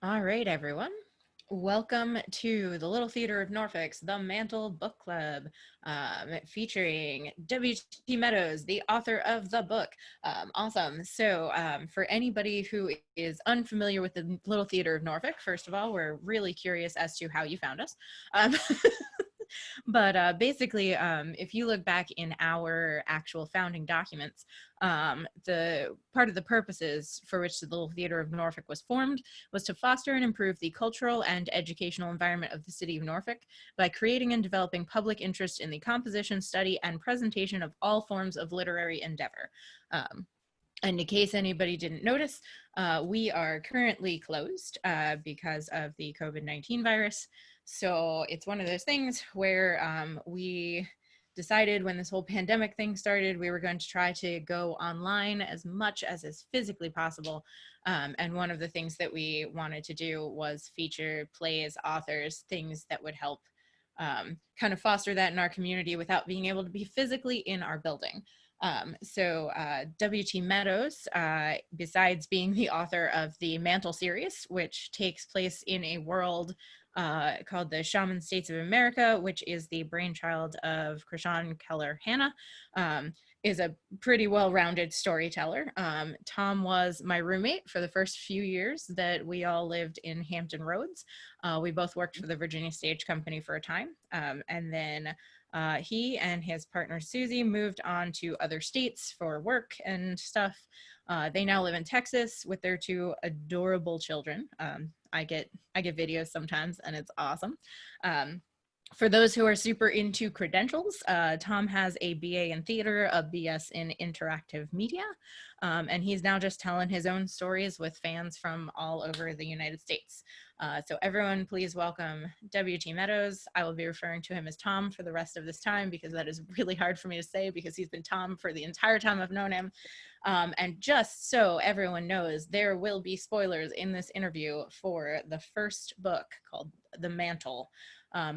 All right, everyone. Welcome to the Little Theater of Norfolk's The Mantle Book Club, featuring W.T. Meadows, the author of the book. Awesome. So for anybody who is unfamiliar with the Little Theater of Norfolk, first of all, we're really curious as to how you found us. But basically, if you look back in our actual founding documents, the part of the purposes for which the Little Theater of Norfolk was formed was to foster and improve the cultural and educational environment of the city of Norfolk by creating and developing public interest in the composition, study, and presentation of all forms of literary endeavor. And in case anybody didn't notice, we are currently closed because of the COVID-19 virus. So it's one of those things where we decided when this whole pandemic thing started, we were going to try to go online as much as is physically possible. And one of the things that we wanted to do was feature plays, authors, things that would help kind of foster that in our community without being able to be physically in our building. W.T. Meadows, besides being the author of the Mantle series, which takes place in a world called the Shaman States of America, which is the brainchild of Keller-Hannah, is a pretty well-rounded storyteller. Tom was my roommate for the first few years that we all lived in Hampton Roads. We both worked for the Virginia Stage Company for a time, and then he and his partner Susie moved on to other states for work and stuff. They now live in Texas with their two adorable children. I get videos sometimes, and it's awesome. For those who are super into credentials, Tom has a BA in theater, a BS in interactive media, and he's now just telling his own stories with fans from all over the United States. So everyone, please welcome W.T. Meadows. I will be referring to him as Tom for the rest of this time because that is really hard for me to say because he's been Tom for the entire time I've known him. And just so everyone knows, there will be spoilers in this interview for the first book called The Mantle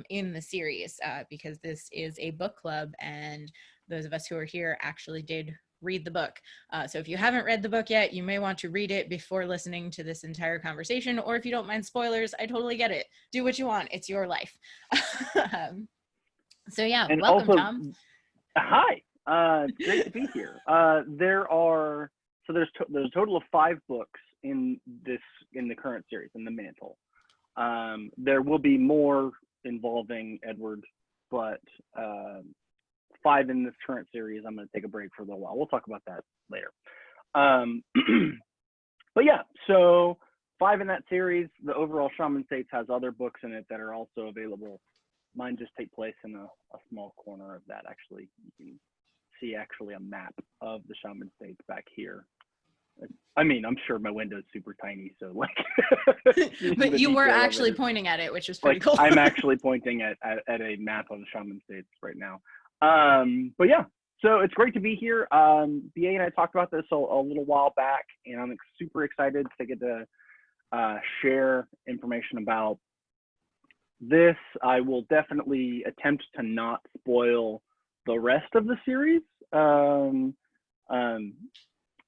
in the series because this is a book club and those of us who are here actually did read the book. So if you haven't read the book yet, you may want to read it before listening to this entire conversation, or if you don't mind spoilers, I totally get it. Do what you want. It's your life. So yeah, and welcome, also, Tom. Hi, it's great to be here. There's a total of 5 books in the current series, in the Mantle. There will be more involving Edward, but 5 in this current series. I'm going to take a break for a little while. We'll talk about that later. But yeah, so 5 in that series. The overall Shaman States has other books in it that are also available. Mine just take place in a small corner of that. Actually, you can see actually a map of the Shaman States back here. I mean, I'm sure my window's super tiny, so like. But you were actually pointing at it, which is pretty cool. I'm actually pointing at a map of the Shaman States right now. But yeah, so it's great to be here. BA and I talked about this a little while back, and I'm super excited to get to share information about this. I will definitely attempt to not spoil the rest of the series.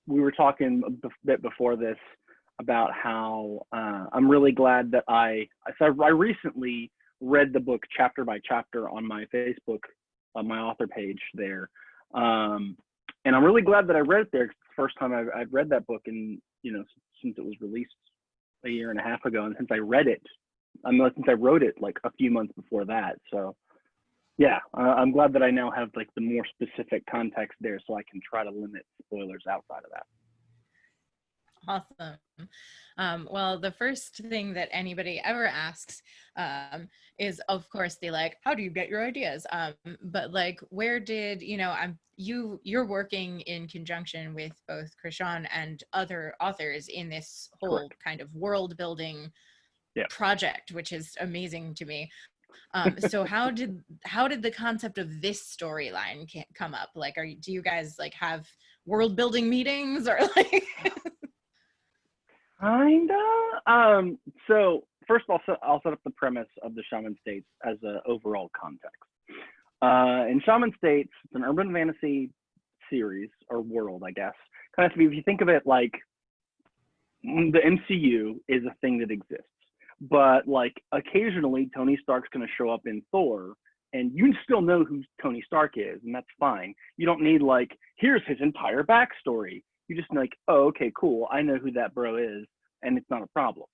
We were talking a bit before this about how I'm really glad that I recently read the book chapter by chapter on my Facebook, on my author page there. And I'm really glad that I read it there. It's the first time I've read that book in, since it was released a year and a half ago. And since I read it, since I wrote it like a few months before that. So yeah, I'm glad that I now have like the more specific context there so I can try to limit spoilers outside of that. Awesome. Well, the first thing that anybody ever asks is, of course, how do you get your ideas? But like, where did, you're working in conjunction with both Krishan and other authors in this whole Correct. kind of world building project, which is amazing to me. So how did the concept of this storyline come up? Like, do you guys like have world building meetings or like? Kinda. So first of all, I'll set up the premise of the Shaman States as an overall context. In Shaman States, it's an urban fantasy series or world, I guess. Kind of, if you think of it like the MCU is a thing that exists, but like occasionally Tony Stark's going to show up in Thor, and you still know who Tony Stark is, and that's fine. You don't need like, here's his entire backstory. You just like, oh, okay, cool. I know who that bro is, and it's not a problem.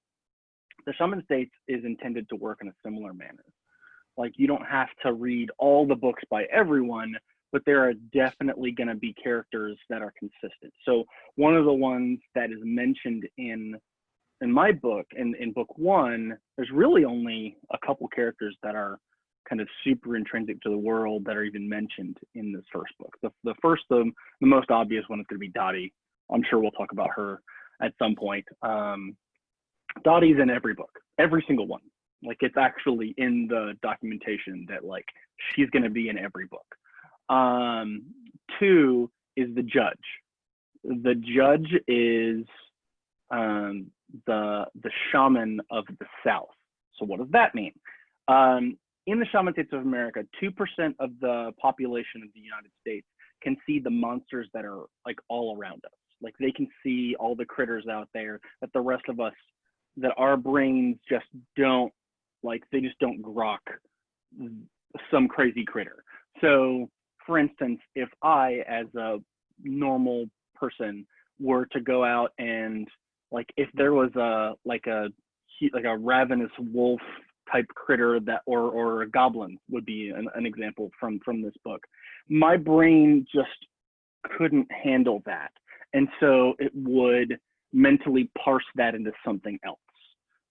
The Shaman States is intended to work in a similar manner. Like, you don't have to read all the books by everyone, but there are definitely going to be characters that are consistent. So one of the ones that is mentioned in my book, in book one, there's really only a couple characters that are kind of super intrinsic to the world that are even mentioned in this first book. The first, the most obvious one is going to be Dottie. I'm sure we'll talk about her at some point. Dottie's in every book, every single one. Like, it's actually in the documentation that like she's going to be in every book. Two is the judge. The judge is the shaman of the South. So what does that mean? In the Shaman States of America, 2% of the population of the United States can see the monsters that are like all around us. Like, they can see all the critters out there that the rest of us, that our brains just don't, like, they just don't grok some crazy critter. So for instance, if I, as a normal person, were to go out and like, if there was a ravenous wolf type critter that, or a goblin would be an example from this book, my brain just couldn't handle that, and so it would mentally parse that into something else.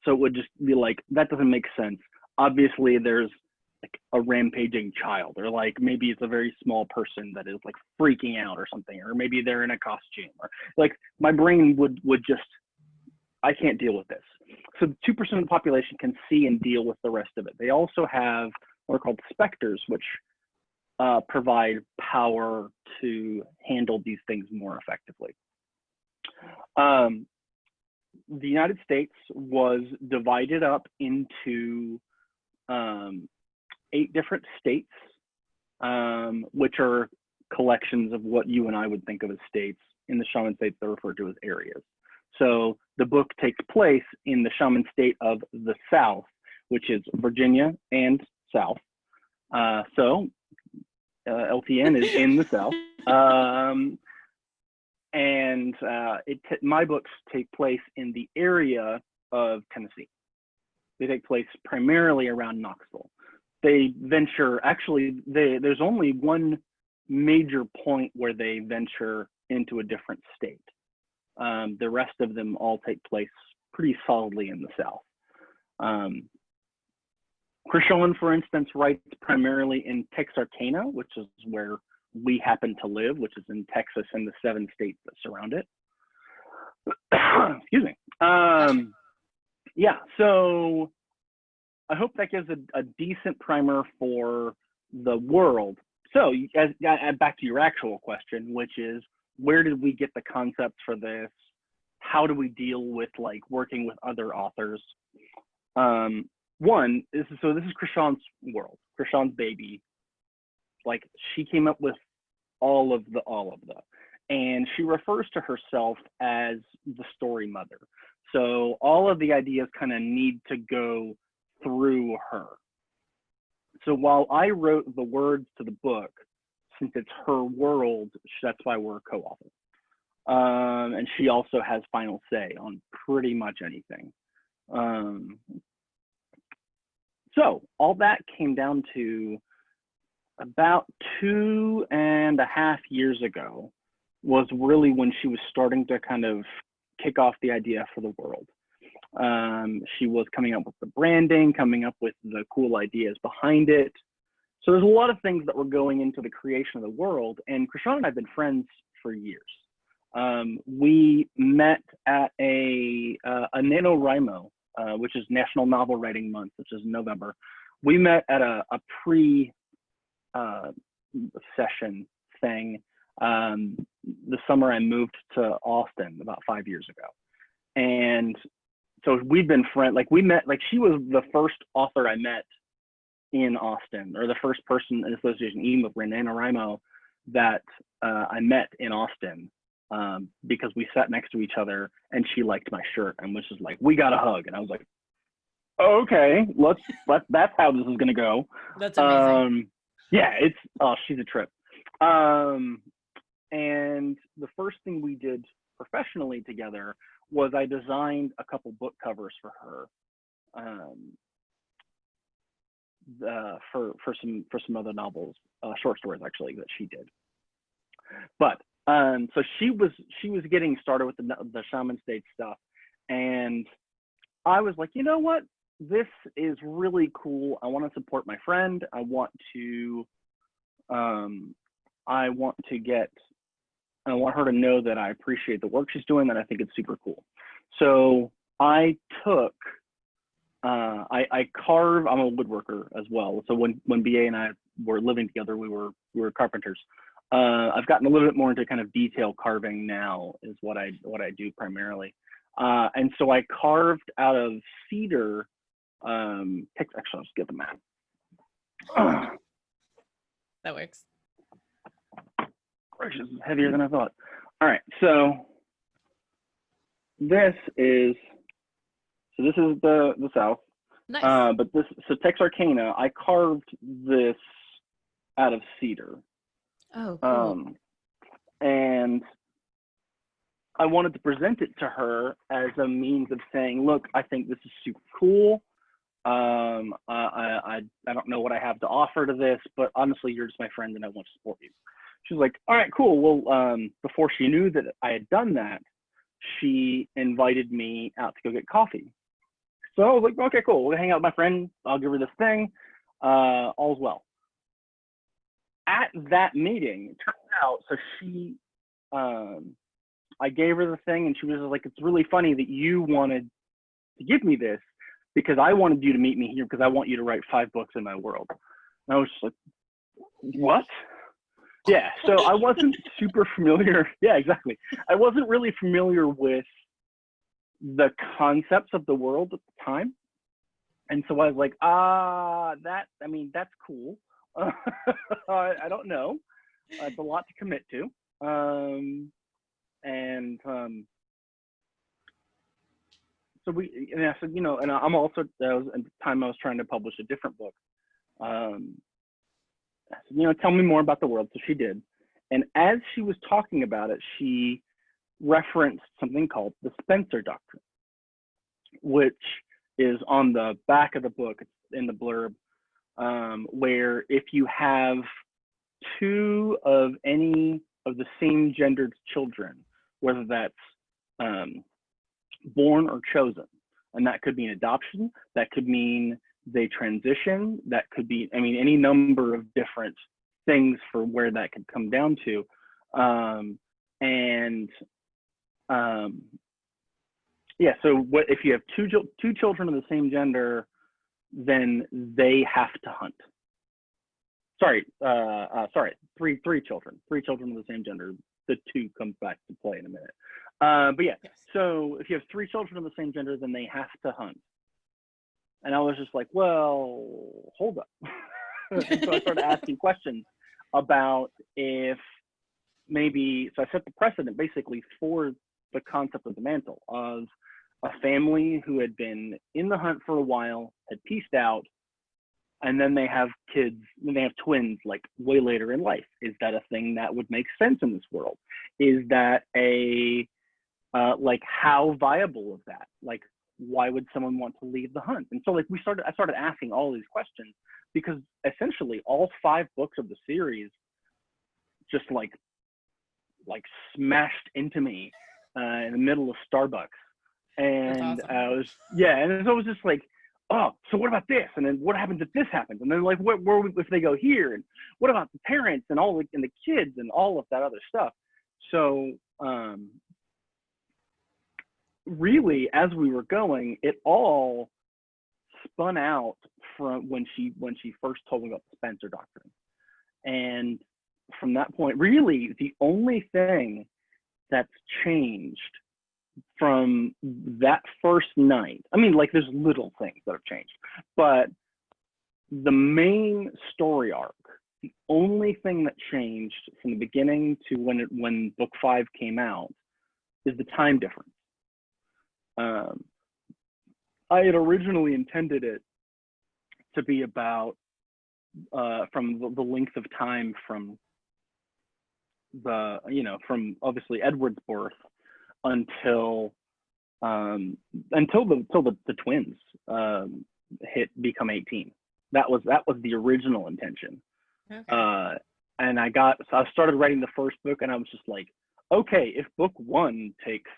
So it would just be like, that doesn't make sense. Obviously there's like a rampaging child, or like maybe it's a very small person that is like freaking out or something, or maybe they're in a costume, or like my brain would just, I can't deal with this. So 2% of the population can see and deal with the rest of it. They also have what are called specters, which provide power to handle these things more effectively. The United States was divided up into 8 different states, which are collections of what you and I would think of as states. In the Shaman States, they're referred to as areas. So the book takes place in the Shaman State of the South, which is Virginia and South. So LTN is in the South. My books take place in the area of Tennessee. They take place primarily around Knoxville. They venture, actually, there's only one major point where they venture into a different state. The rest of them all take place pretty solidly in the South. Krishan, for instance, writes primarily in Texarkana, which is where we happen to live, which is in Texas and the 7 states that surround it. Excuse me. Yeah, so I hope that gives a decent primer for the world. So back to your actual question, which is, where did we get the concepts for this? How do we deal with like working with other authors? This is Krishan's world, Krishan's baby. Like, she came up with all of the, and she refers to herself as the story mother. So all of the ideas kind of need to go through her. So while I wrote the words to the book, since it's her world, that's why we're co-authors. And she also has final say on pretty much anything. So all that came down to about 2.5 years ago was really when she was starting to kind of kick off the idea for the world. She was coming up with the branding, coming up with the cool ideas behind it. So there's a lot of things that were going into the creation of the world, and Krishan and I have been friends for years. We met at a NaNoWriMo, which is National Novel Writing Month, which is November. We met at a pre-session thing the summer I moved to Austin about 5 years ago. And so we've been friends, like we met, like she was the first author I met in Austin, or the first person in association, even with NaNoWriMo, that I met in Austin. because we sat next to each other and she liked my shirt and was just like, we got a hug. And I was like, okay, that's how this is going to go. That's amazing. Yeah, she's a trip. And the first thing we did professionally together was I designed a couple book covers for her, for some other novels, short stories actually that she did. But so she was getting started with the shaman stage stuff, and I was like, you know what, this is really cool. I want to support my friend. I want her to know that I appreciate the work she's doing, that I think it's super cool. So I took, I carve, I'm a woodworker as well. So when BA and I were living together, we were carpenters. I've gotten a little bit more into kind of detail carving now, is what I do primarily. And so I carved out of cedar, actually, I'll just get the map. That works. Gracious, is heavier than I thought. All right, so this is the South. Nice. But Texarkana, I carved this out of cedar. Oh, cool. And I wanted to present it to her as a means of saying, look, I think this is super cool. I don't know what I have to offer to this, but honestly, you're just my friend and I want to support you. She was like, all right, cool. Well, before she knew that I had done that, she invited me out to go get coffee. So I was like, okay, cool. We'll hang out with my friend. I'll give her this thing. All's well. At that meeting, it turns out, so I gave her the thing and she was like, it's really funny that you wanted to give me this because I wanted you to meet me here because I want you to write 5 books in my world. And I was just like, what? Yeah, so I wasn't super familiar. Yeah, exactly. I wasn't really familiar with the concepts of the world at the time. And so I was like, that's cool. I don't know. It's a lot to commit to. So I said, and I'm also, that was at the time I was trying to publish a different book. I said, tell me more about the world. So she did. And as she was talking about it, she referenced something called the Spencer Doctrine, which is on the back of the book, it's in the blurb, where if you have 2 of any of the same gendered children, whether that's born or chosen, and that could mean adoption, that could mean they transition, that could be, any number of different things for where that could come down to. So what if you have two children of the same gender, then they have to hunt. Sorry, 3 children of the same gender. The 2 comes back to play in a minute. But yeah, yes. So if you have 3 children of the same gender, then they have to hunt. And I was just like, well, hold up. And so I started asking questions about if maybe, so I set the precedent basically for the concept of the mantle, of a family who had been in the hunt for a while, had pieced out, and then they have kids, and they have twins like way later in life. Is that a thing that would make sense in this world? Is that like how viable is that? Like, why would someone want to leave the hunt? And so like I started asking all these questions, because essentially all 5 books of the series just like smashed into me in the middle of Starbucks. And awesome. And so it was just like, oh, so what about this? And then what happens if this happens? And then like, where if they go here? And what about the parents and all and the kids and all of that other stuff? So really, as we were going, it all spun out from when she first told me about the Spencer Doctrine. And from that point, really the only thing that's changed from that first night, like there's little things that have changed, but the main story arc, only thing that changed from the beginning to when book 5 came out is the time difference. I had originally intended it to be about from the length of time from from obviously Edward's birth until the twins become 18. That was the original intention. Okay. And I started writing the first book, and I was just like, okay, if book 1 takes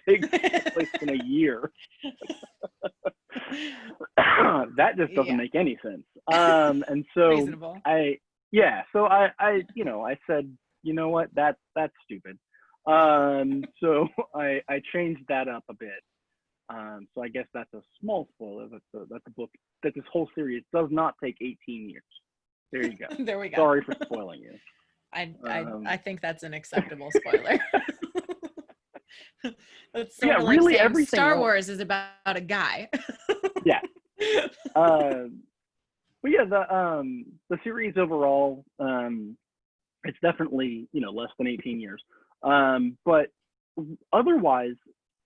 place in a year, that just doesn't make any sense. And so reasonable. I said, you know what, that's stupid. So I changed that up a bit. So I guess that's a small spoiler. That's a book that this whole series does not take 18 years. There you go. There we go. Sorry for spoiling you. I think that's an acceptable spoiler. It's sort of like really saying everything Star else. Wars is about a guy. Yeah. But yeah, the series overall, it's definitely less than 18 years. But otherwise,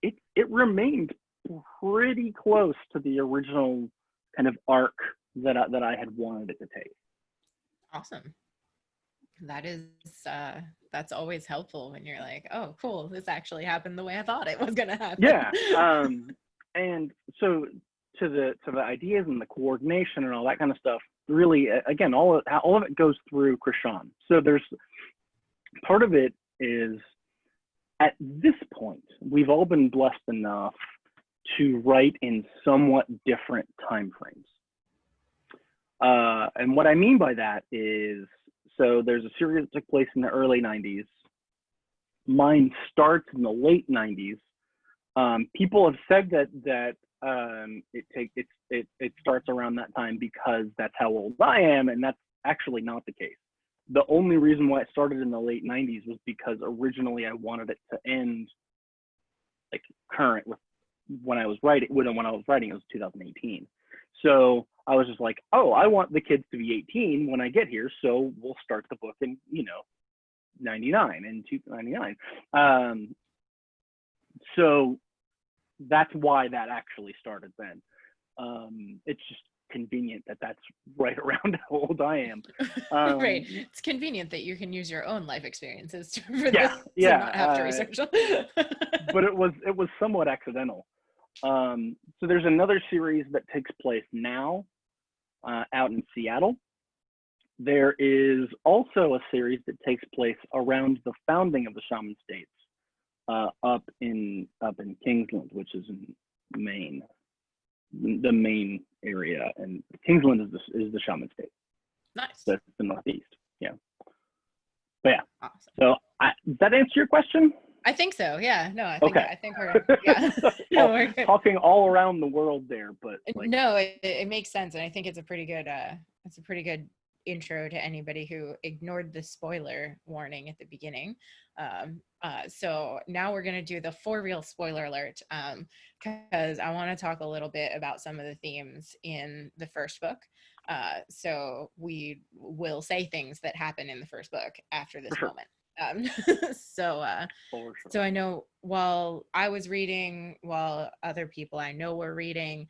it remained pretty close to the original kind of arc that I had wanted it to take. Awesome. That is that's always helpful when you're like, oh, cool, this actually happened the way I thought it was gonna happen. Yeah. And so to the ideas and the coordination and all that kind of stuff, really, again, all of it goes through Krishan. So there's part of it is, at this point, we've all been blessed enough to write in somewhat different time frames. And what I mean by that is, so there's a series that took place in the early 90s. Mine starts in the late 90s. People have said that it starts around that time because that's how old I am, and that's actually not the case. The only reason why it started in the late 90s was because originally I wanted it to end like current with when I was writing. When I was writing, it was 2018. So I was just like, oh, I want the kids to be 18 when I get here, so we'll start the book in 99 and 299. So that's why that actually started then. It's just convenient that that's right around how old I am. Right. It's convenient that you can use your own life experiences to not have to research them. But it was somewhat accidental. So there's another series that takes place now out in Seattle. There is also a series that takes place around the founding of the Shaman States up in Kingsland, which is in Maine, the Maine area, and Kingsland is the Shaman State. Nice. That's the Northeast. Yeah. But yeah. Awesome. So does that answer your question? I think so. Yeah. No. I think we're talking all around the world there, but no, it makes sense, and I think it's a pretty good intro to anybody who ignored the spoiler warning at the beginning. So now we're going to do the for real spoiler alert, because I want to talk a little bit about some of the themes in the first book. So we will say things that happen in the first book after this moment. So I know while I was reading, while other people I know were reading,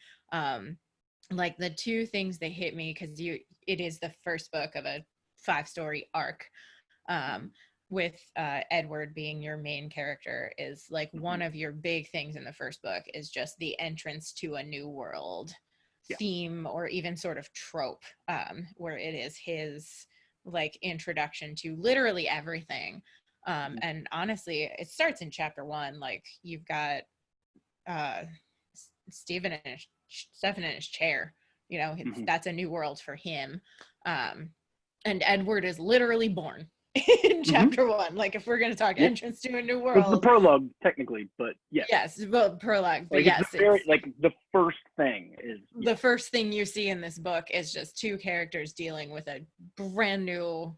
like the two things that hit me, because it is the first book of a 5-story arc, with Edward being your main character, is like one of your big things in the first book is just the entrance to a new world theme, or even sort of trope, where it is his like introduction to literally everything. And honestly, it starts in chapter 1. Like you've got Stephen in his chair, that's a new world for him. And Edward is literally born in chapter 1. Like if we're going to talk entrance to a new world, it's the prologue technically, but yes, well, prologue, but like the first thing is the first thing you see in this book is just two characters dealing with a brand new,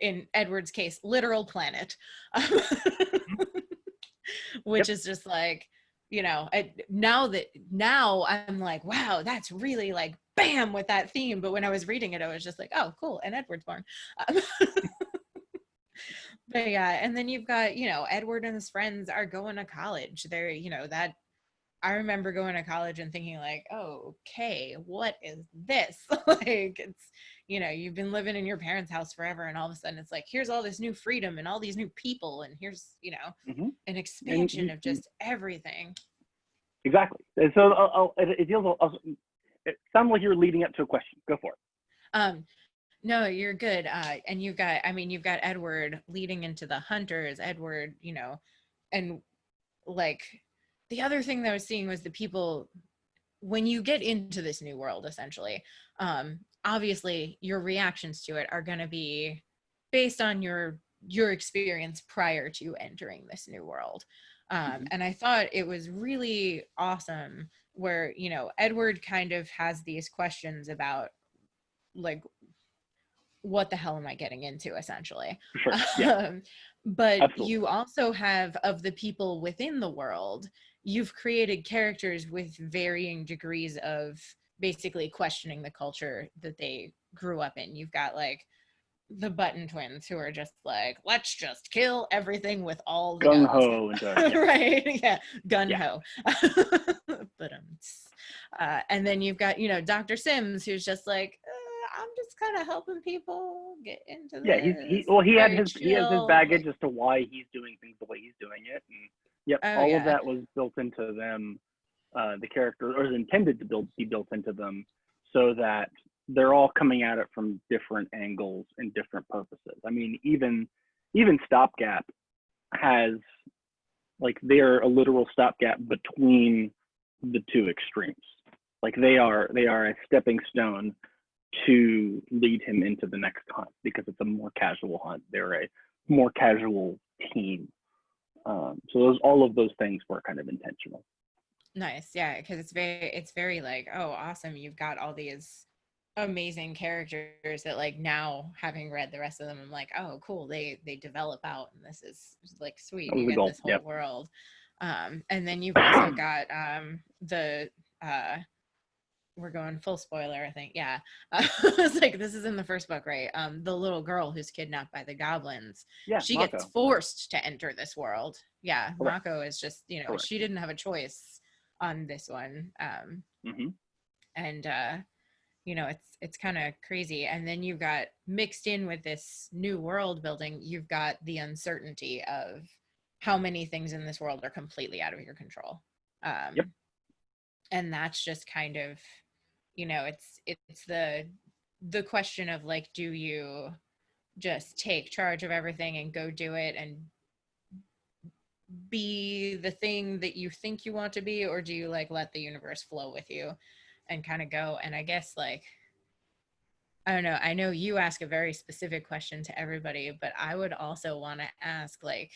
in Edward's case, literal planet, which is just like, now I'm like, wow, that's really like bam with that theme. But when I was reading it, I was just like, oh, cool. And Edward's born. But yeah, and then you've got, Edward and his friends are going to college. They're, that I remember going to college and thinking like, oh, okay, what is this? Like, it's, you've been living in your parents' house forever, and all of a sudden it's like, here's all this new freedom and all these new people, and here's, Mm-hmm. an expansion of just everything. Exactly. And so it deals. It sounds like you're leading up to a question. Go for it. No, you're good. And you've got Edward leading into the hunters. Edward, and like the other thing that I was seeing was the people when you get into this new world, essentially, obviously your reactions to it are going to be based on your experience prior to entering this new world. And I thought it was really awesome where, Edward kind of has these questions about like, what the hell am I getting into, essentially? For sure. Yeah. But Absolutely. you also have, of the people within the world, you've created characters with varying degrees of basically questioning the culture that they grew up in. You've got like the Button twins who are just like, let's just kill everything with all the Gung guns. ho and Right? Yeah, gun yeah. ho. But and then you've got, Dr. Sims, who's just like, I'm just kind of helping people get into this. Yeah, he has his baggage as to why he's doing things the way he's doing it, and yep, all of that was built into them. The character, or is intended to be built into them, so that they're all coming at it from different angles and different purposes. I mean, even Stopgap has, like, they're a literal stopgap between the two extremes. Like they are a stepping stone to lead him into the next hunt, because it's a more casual hunt. They're a more casual team. So all of those things were kind of intentional. Nice. Yeah, because it's very like, oh, awesome, you've got all these amazing characters that, like, now having read the rest of them, I'm like, oh, cool, they develop out, and this is like sweet. You get this whole world. And then you've also got the we're going full spoiler, I think. Yeah. It's like, this is in the first book, right? The little girl who's kidnapped by the goblins. Yeah, she Mako gets forced to enter this world. Yeah, correct. Mako is just, correct. She didn't have a choice on this one. And it's kind of crazy. And then you've got, mixed in with this new world building, you've got the uncertainty of how many things in this world are completely out of your control. Yep. And that's just kind of, it's the question of like, do you just take charge of everything and go do it and be the thing that you think you want to be, or do you like let the universe flow with you and kind of go? And I guess, like, I don't know, I know you ask a very specific question to everybody, but I would also want to ask, like,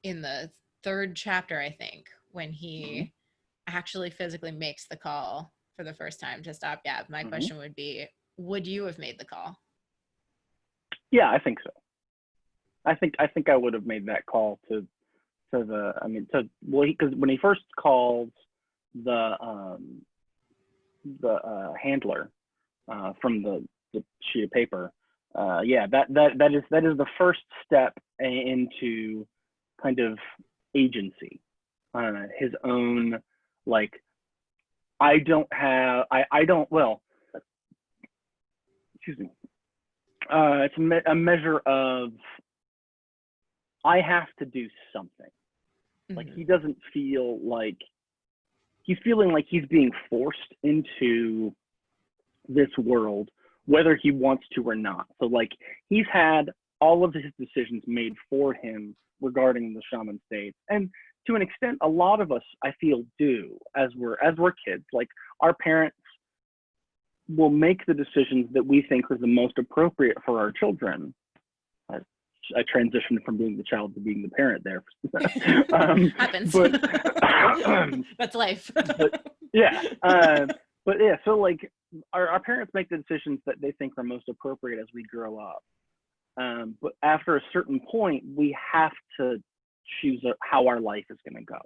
in the third chapter, I think, when he actually physically makes the call for the first time to stop Gab, my question would be, would you have made the call? Yeah, I think so. I think I would have made that call because when he first calls the handler from the sheet of paper, that is the first step into kind of agency, his own, like, excuse me. It's a measure of, I have to do something. Like, he doesn't feel like, he's feeling like he's being forced into this world, whether he wants to or not. So, like, he's had all of his decisions made for him regarding the shaman state. And to an extent, a lot of us, I feel, do, as we're kids. Like, our parents will make the decisions that we think are the most appropriate for our children. I transitioned from being the child to being the parent there. Happens. But that's life. So, like, our parents make the decisions that they think are most appropriate as we grow up. But after a certain point, we have to choose how our life is going to go.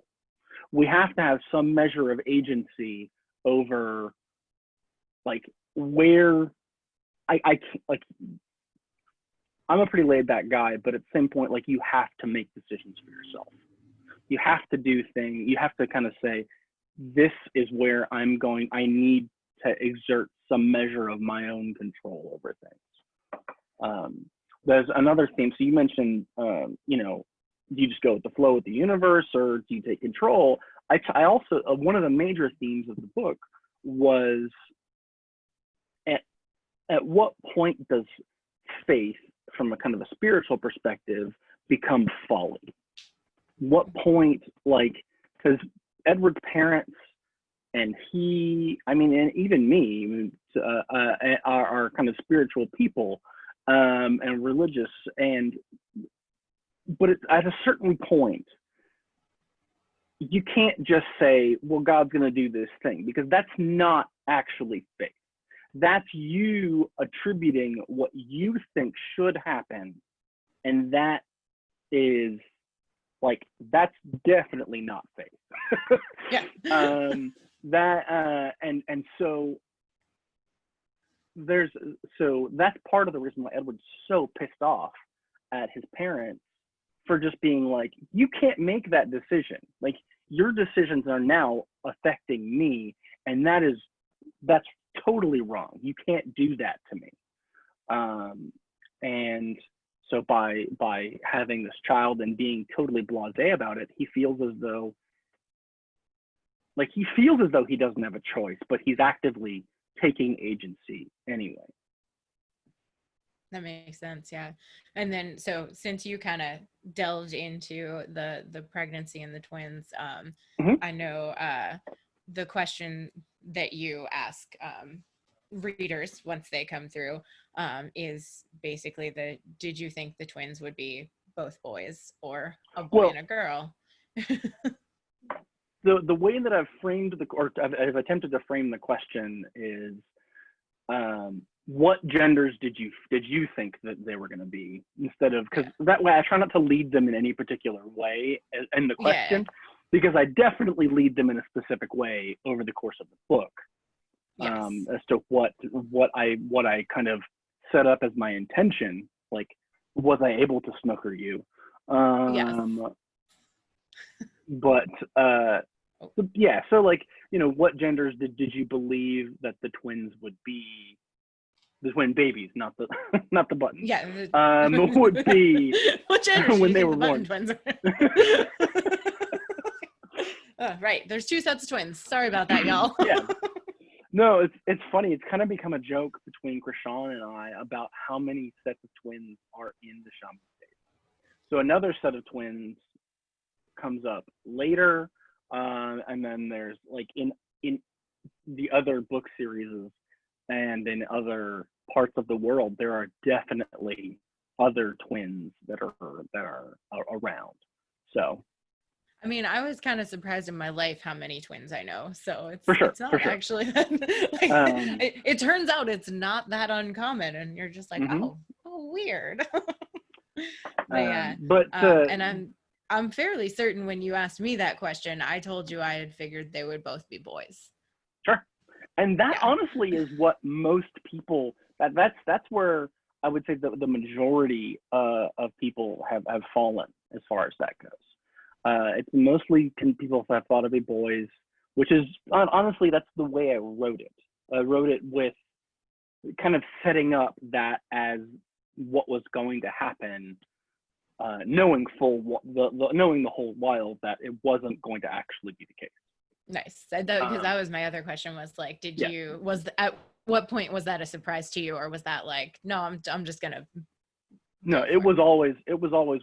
We have to have some measure of agency over like where I can't, like, I'm a pretty laid back guy, but at the same point, like, you have to make decisions for yourself. You have to do things. You have to kind of say, this is where I need to exert some measure of my own control over things. There's another theme. So you mentioned, you know, do you just go with the flow with the universe, or do you take control? I also, one of the major themes of the book was at what point does faith, from a kind of a spiritual perspective, become folly? What point, like, because Edward's parents and he, I mean, and even me, are kind of spiritual people, and religious, but at a certain point, you can't just say, well, God's going to do this thing, because that's not actually faith. That's you attributing what you think should happen, and that is, like, that's definitely not faith. Yeah. So that's part of the reason why Edward's so pissed off at his parents for just being like, you can't make that decision. Like, your decisions are now affecting me, and that's totally wrong. You can't do that to me. And so by having this child and being totally blasé about it, he feels as though he doesn't have a choice, but he's actively taking agency anyway. That makes sense. Yeah. And then, so since you kind of delved into the pregnancy and the twins, I know the question that you ask readers once they come through is basically did you think the twins would be both boys or a boy and a girl? The way that I've framed I've attempted to frame the question is, what genders did you think that they were going to be, instead of, because that way I try not to lead them in any particular way in the question, because I definitely lead them in a specific way over the course of the book. Yes. As to what I kind of set up as my intention, like, was I able to snooker you? Yes. But yeah, so, like, you know, what genders did you believe that the twins would be? The twin babies, not the buttons. Yeah. Would be what gender when they think were the button born. Twins are? Right. There's two sets of twins. Sorry about that, y'all. Yeah. No, it's funny. It's kind of become a joke between Krishan and I about how many sets of twins are in the Shaman state. So another set of twins comes up later, and then there's, like, in the other book series and in other parts of the world, there are definitely other twins that are around. So, I mean, I was kind of surprised in my life how many twins I know. So it's not actually that, like, it turns out it's not that uncommon, and you're just like, oh, weird. But yeah, and I'm fairly certain when you asked me that question, I told you I had figured they would both be boys. Sure. And that honestly is what most people, that's where I would say the majority of people have fallen as far as that goes. It's mostly people have thought of be boys, which is, honestly, that's the way I wrote it. I wrote it with kind of setting up that as what was going to happen, knowing knowing the whole while that it wasn't going to actually be the case. Nice. Because that was my other question, was like, at what point was that a surprise to you, or was that like, no, I'm just gonna? No, it was always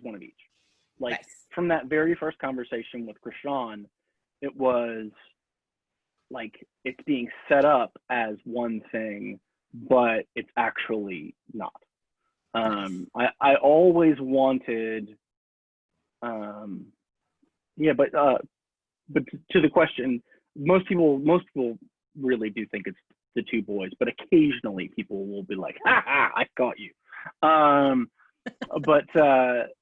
one of each. Like, nice. From that very first conversation with Krishan, it was like, it's being set up as one thing, but it's actually not. Nice. I always wanted, but to the question, most people really do think it's the two boys, but occasionally people will be like, I got you. But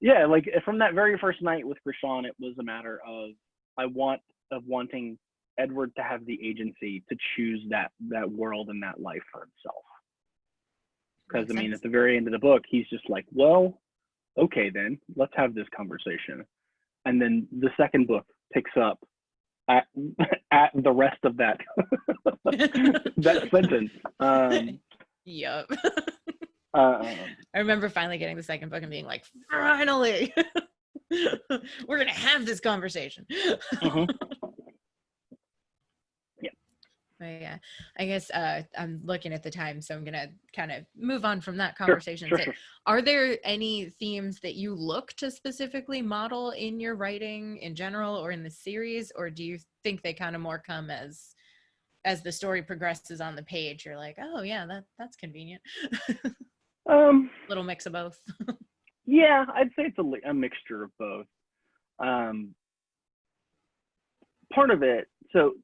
yeah, like, from that very first night with Krishan, it was a matter of wanting Edward to have the agency to choose that world and that life for himself. Because Makes I mean, sense. at the very end of the book, he's just like, well, okay, then let's have this conversation. And then the second book picks up at the rest of that that sentence. Yep. I I remember finally getting the second book and being like, finally, we're gonna have this conversation. mhm. Yeah, But yeah, I guess I'm looking at the time, so I'm gonna kind of move on from that sure, conversation and sure, say, sure. are there any themes that you look to specifically model in your writing in general or in the series, or do you think they kind of more come as the story progresses on the page? You're like, oh yeah, that's convenient. Little mix of both. Yeah, I'd say it's a mixture of both. Um, Part of it, so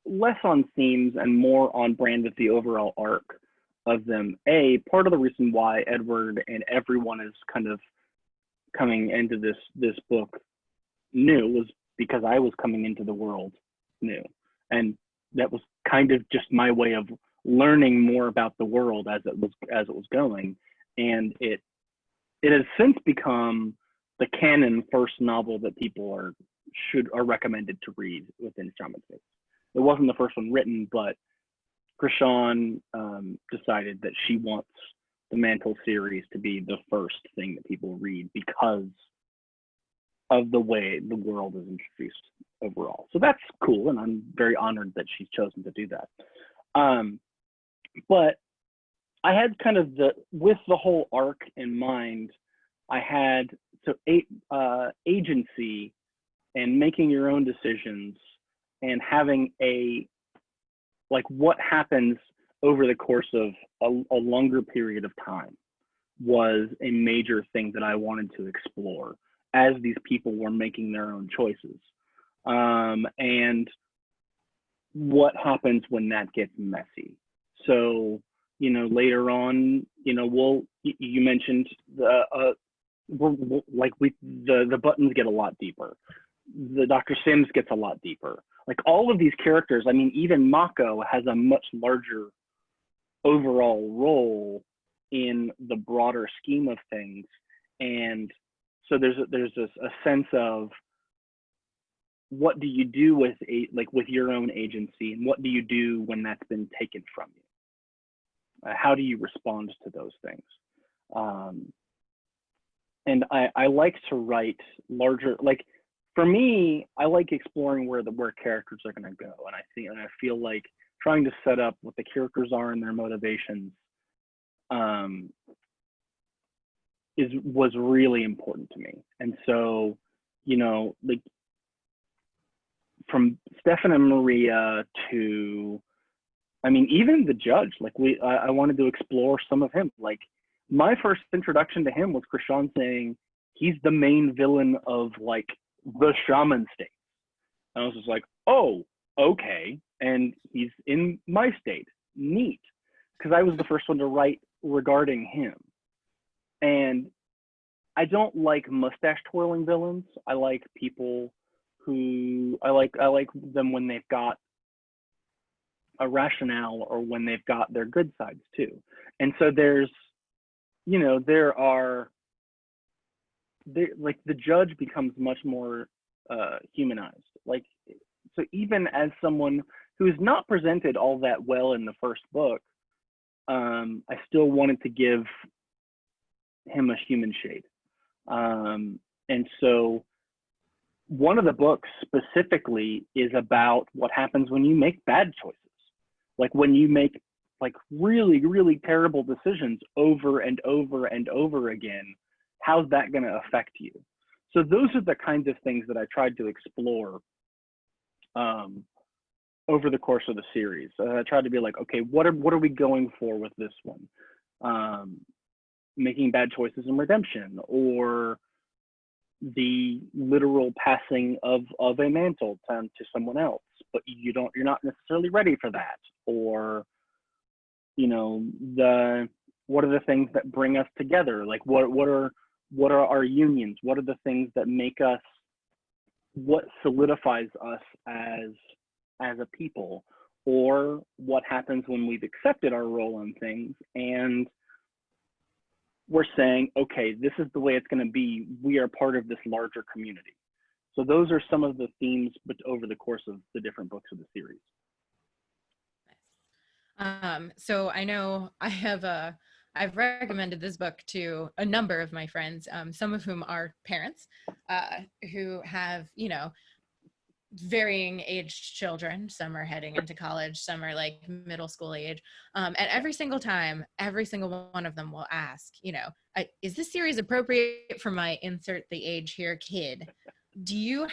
less on themes and more on brand with the overall arc of them. Part of the reason why Edward and everyone is kind of coming into this book new was because I was coming into the world new, and that was kind of just my way of learning more about the world as it was going, and it has since become the canon first novel that people are recommended to read within Shaman Faith. It wasn't the first one written, but Krishan decided that she wants the Mantle series to be the first thing that people read because of the way the world is introduced overall. So that's cool, and I'm very honored that she's chosen to do that. But I had kind of with the whole arc in mind, I had agency and making your own decisions and having what happens over the course of a longer period of time was a major thing that I wanted to explore as these people were making their own choices. And what happens when that gets messy. So, later on, you mentioned the buttons get a lot deeper. The Dr. Sims gets a lot deeper. Like all of these characters, I mean, even Mako has a much larger overall role in the broader scheme of things. And so there's a sense of what do you do with your own agency, and what do you do when that's been taken from you? How do you respond to those things? And I like to write larger, for me, I like exploring where characters are going to go, and I feel like trying to set up what the characters are and their motivations was really important to me. And so, from Stefan and Maria to, I mean, even the judge, I wanted to explore some of him. Like my first introduction to him was Krishan saying he's the main villain of the shaman state. And I was just like, oh, okay. And he's in my state. Neat. Because I was the first one to write regarding him. And I don't like mustache twirling villains. I like people who I like them when they've got a rationale or when they've got their good sides too. And so the judge becomes much more humanized. So even as someone who is not presented all that well in the first book, I still wanted to give him a human shade. And so one of the books specifically is about what happens when you make bad choices. Like when you make really, really terrible decisions over and over and over again, how's that going to affect you? So those are the kinds of things that I tried to explore over the course of the series. I tried to be like, okay, what are we going for with this one? Making bad choices and redemption, or the literal passing of a mantle to someone else, but you're not necessarily ready for that, or what are the things that bring us together? Like what are our unions? What are the things that make us what solidifies us as a people, or what happens when we've accepted our role in things and we're saying, okay, this is the way it's going to be. We are part of this larger community. So those are some of the themes, but over the course of the different books of the series. So I know I've recommended this book to a number of my friends, some of whom are parents, who have, varying aged children. Some are heading into college, some are like middle school age. And every single time, every single one of them will ask, is this series appropriate for my insert the age here kid? Did you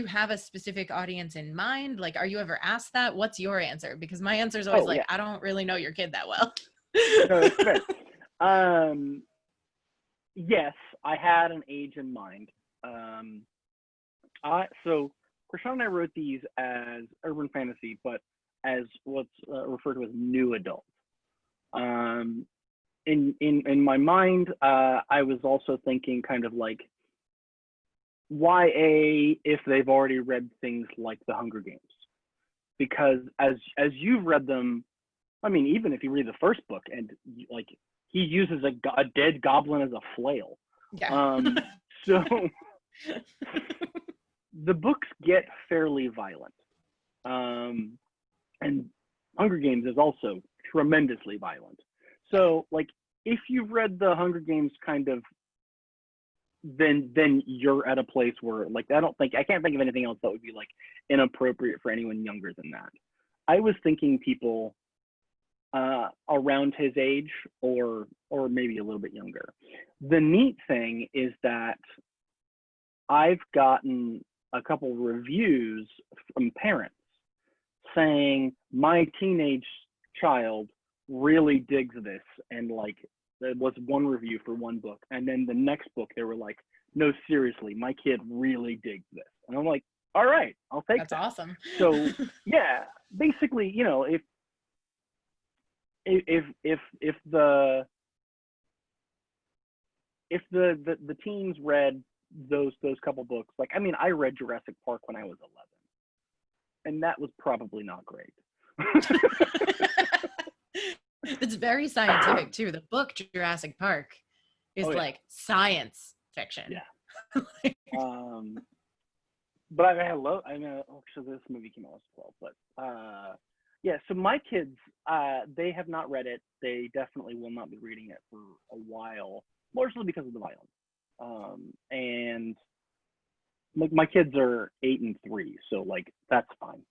have a specific audience in mind? Like, are you ever asked that? What's your answer? Because my answer is always I don't really know your kid that well. No, that's fair. Yes, I had an age in mind. So Krishan and I wrote these as urban fantasy, but as what's referred to as new adult. In my mind, I was also thinking kind of like YA if they've already read things like The Hunger Games, because as you've read them, I mean, even if you read the first book and like he uses a dead goblin as a flail. Yeah. So the books get fairly violent. And Hunger Games is also tremendously violent. So like if you've read the Hunger Games kind of, then you're at a place where like I can't think of anything else that would be like inappropriate for anyone younger than that. I was thinking people around his age or maybe a little bit younger. The neat thing is that I've gotten a couple reviews from parents saying my teenage child really digs this, and like there was one review for one book, and then the next book they were like, no, seriously, my kid really digs this. And I'm like, all right, I'll take that. That's awesome. So yeah, basically, if the teens read those couple books, like I mean, I read Jurassic Park when I was 11, and that was probably not great. It's very scientific too. The book Jurassic Park is like science fiction. Yeah. But so this movie came out as 12, but yeah, so my kids, they have not read it. They definitely will not be reading it for a while, largely because of the violence. And like my kids are 8 and 3, so like that's fine.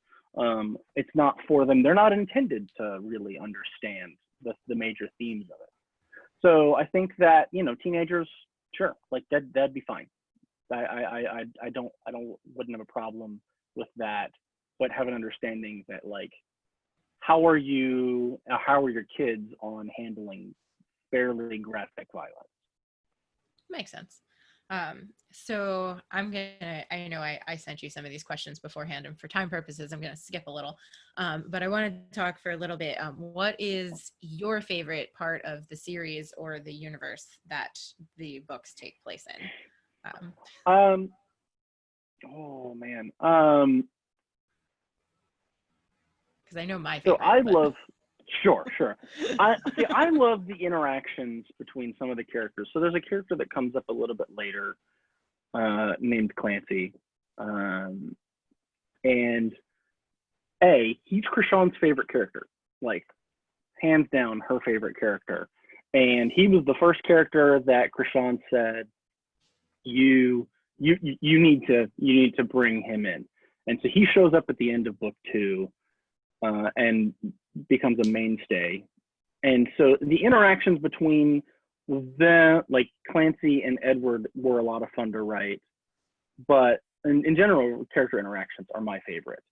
It's not for them. They're not intended to really understand the major themes of it. So I think that teenagers, sure, like that'd be fine. I wouldn't have a problem with that, but have an understanding that like how are your kids on handling fairly graphic violence? Makes sense. So I know I sent you some of these questions beforehand, and for time purposes, I'm going to skip a little. But I want to talk for a little bit. What is your favorite part of the series or the universe that the books take place in? Oh man. Because I know my favorite. So I love. Sure. I love the interactions between some of the characters. So there's a character that comes up a little bit later, named Clancy, and he's Krishan's favorite character, like hands down her favorite character, and he was the first character that Krishan said, you need to bring him in, and so he shows up at the end of book 2. And becomes a mainstay. And so the interactions between like Clancy and Edward were a lot of fun to write, but in general, character interactions are my favorite.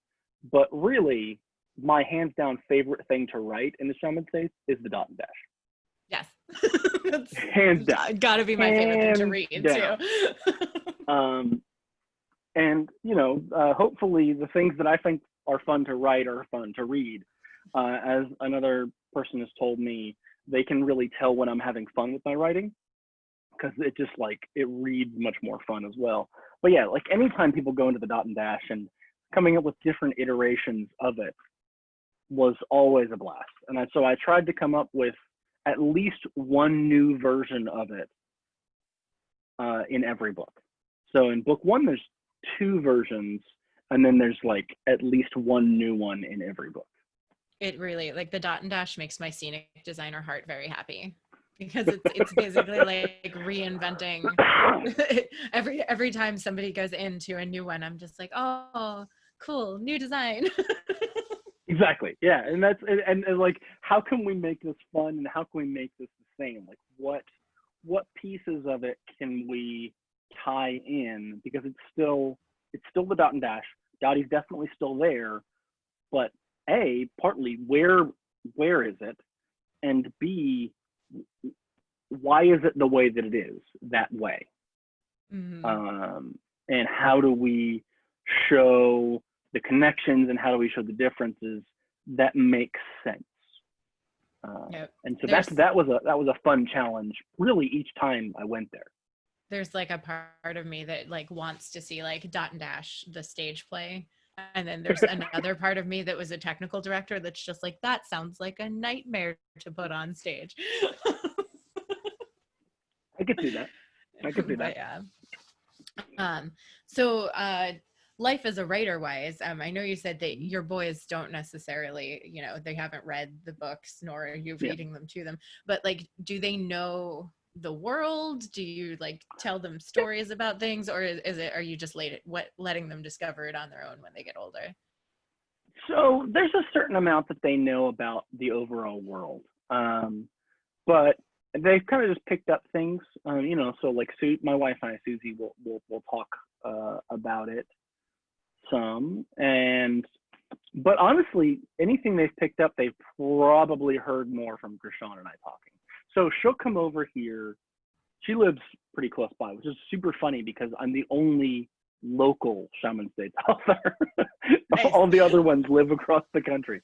But really, my hands down favorite thing to write in the Shaman States is the dot and dash. Yes. That's hands down. Gotta be my favorite thing to read too. And hopefully the things that I think are fun to write are fun to read. As another person has told me, they can really tell when I'm having fun with my writing, because it just like it reads much more fun as well. But yeah, like anytime people go into the dot and dash and coming up with different iterations of it was always a blast. And so I tried to come up with at least one new version of it in every book. So in book one, there's 2 versions, and then there's like at least one new one in every book. It really, like, the dot and dash makes my scenic designer heart very happy, because it's basically like reinventing. every time somebody goes into a new one, I'm just like, oh, cool, new design. Exactly. Yeah. And that's, and like, how can we make this fun, and how can we make this the same? Like what pieces of it can we tie in? Because it's still the dot and dash. Dottie's definitely still there, but A, partly where is it? And B, why is it the way that it is that way? Mm-hmm. And how do we show the connections, and how do we show the differences that make sense? Yep. And so that was a fun challenge, really, each time I went there. There's like a part of me that like wants to see like dot and dash the stage play, and then there's another part of me that was a technical director that's just like, that sounds like a nightmare to put on stage. I could see that. But yeah. So life as a writer wise, I know you said that your boys don't necessarily, they haven't read the books, nor are you reading them to them, but like, do they know the world? Do you like tell them stories about things, or are you just letting them discover it on their own when they get older? So there's a certain amount that they know about the overall world, but they've kind of just picked up things, so like my wife and I, Susie, will talk about it some, but honestly, anything they've picked up, they've probably heard more from Krishan and I talking. So she'll come over here. She lives pretty close by, which is super funny because I'm the only local Shaman States author. Nice. All the other ones live across the country.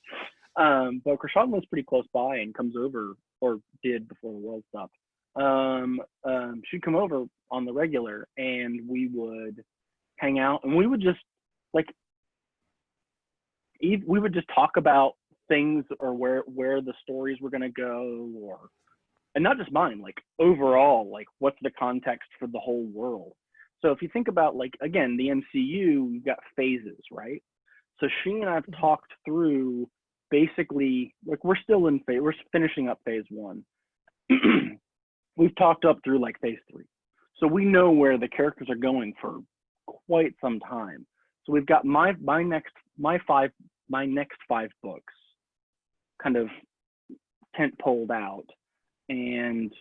But Krishan lives pretty close by and comes over, or did before the world stopped. She'd come over on the regular, and we would hang out, and we would just we would just talk about things, or where the stories were going to go, and not just mine, like overall, like what's the context for the whole world. So if you think about, like, again, the MCU, you've got phases, right? So she and I have talked through basically, like, we're finishing up phase 1. We've talked up through like phase 3. So we know where the characters are going for quite some time. So we've got my next 5 books kind of tent poled out, and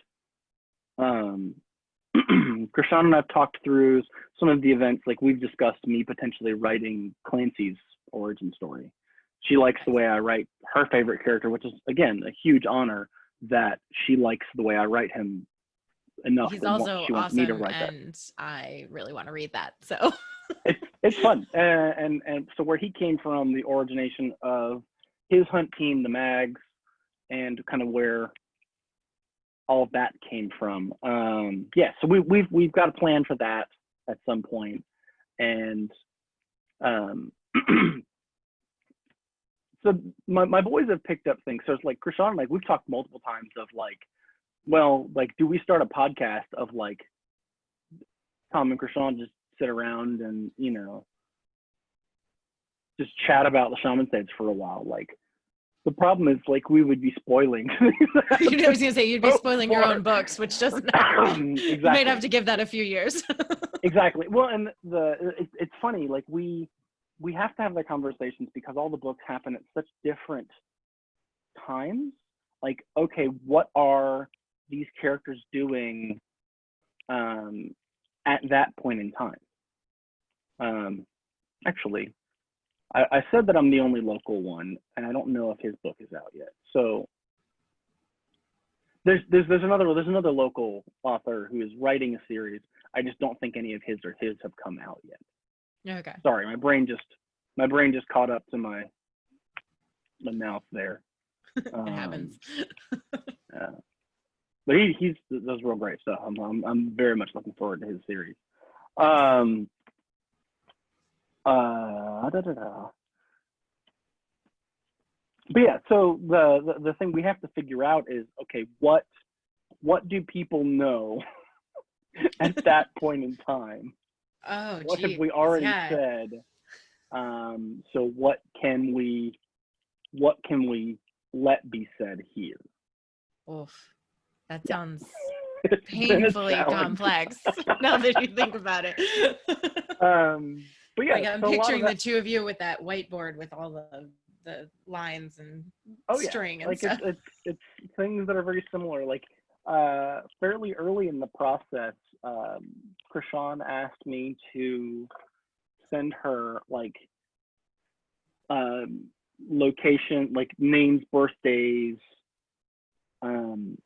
Krishan and I've talked through some of the events. Like, we've discussed me potentially writing Clancy's origin story. She likes the way I write her favorite character, which is, again, a huge honor that she likes the way I write him enough. He's that also she wants awesome, me to write and that. I really want to read that. So it's fun, and so where he came from, the origination of his hunt team, the Mags, and kind of where all of that came from. So we've got a plan for that at some point, and so my boys have picked up things. So it's like Krishan, like, we've talked multiple times of like, well, like, do we start a podcast of like Tom and Krishan just sit around and just chat about the Shaman States for a while? Like, the problem is, like, we would be spoiling. I was gonna say, you'd be spoiling your own books, which doesn't. Exactly. You might have to give that a few years. Exactly. Well, and it's funny, like, we have to have the conversations because all the books happen at such different times. Like, okay, what are these characters doing at that point in time? Actually, I said that I'm the only local one, and I don't know if his book is out yet. So there's another local author who is writing a series. I just don't think any of his have come out yet. Okay. Sorry, my brain just caught up to my mouth there. It happens. but he's does real great stuff. I'm very much looking forward to his series. Nice. Da, da, da. But yeah, so the thing we have to figure out is, okay, what do people know at that point in time? Oh, What have geez. we already Yeah. said? So what can we let be said here? Oof. That Yeah, sounds it's been a painfully challenge. complex now that you think about it. But yeah, Like I'm so a lot of picturing the that. two of you with that whiteboard with all the lines and Oh yeah, string and like stuff. it's things that are very similar. Like fairly early in the process, Krishan asked me to send her like location, like names, birthdays, um,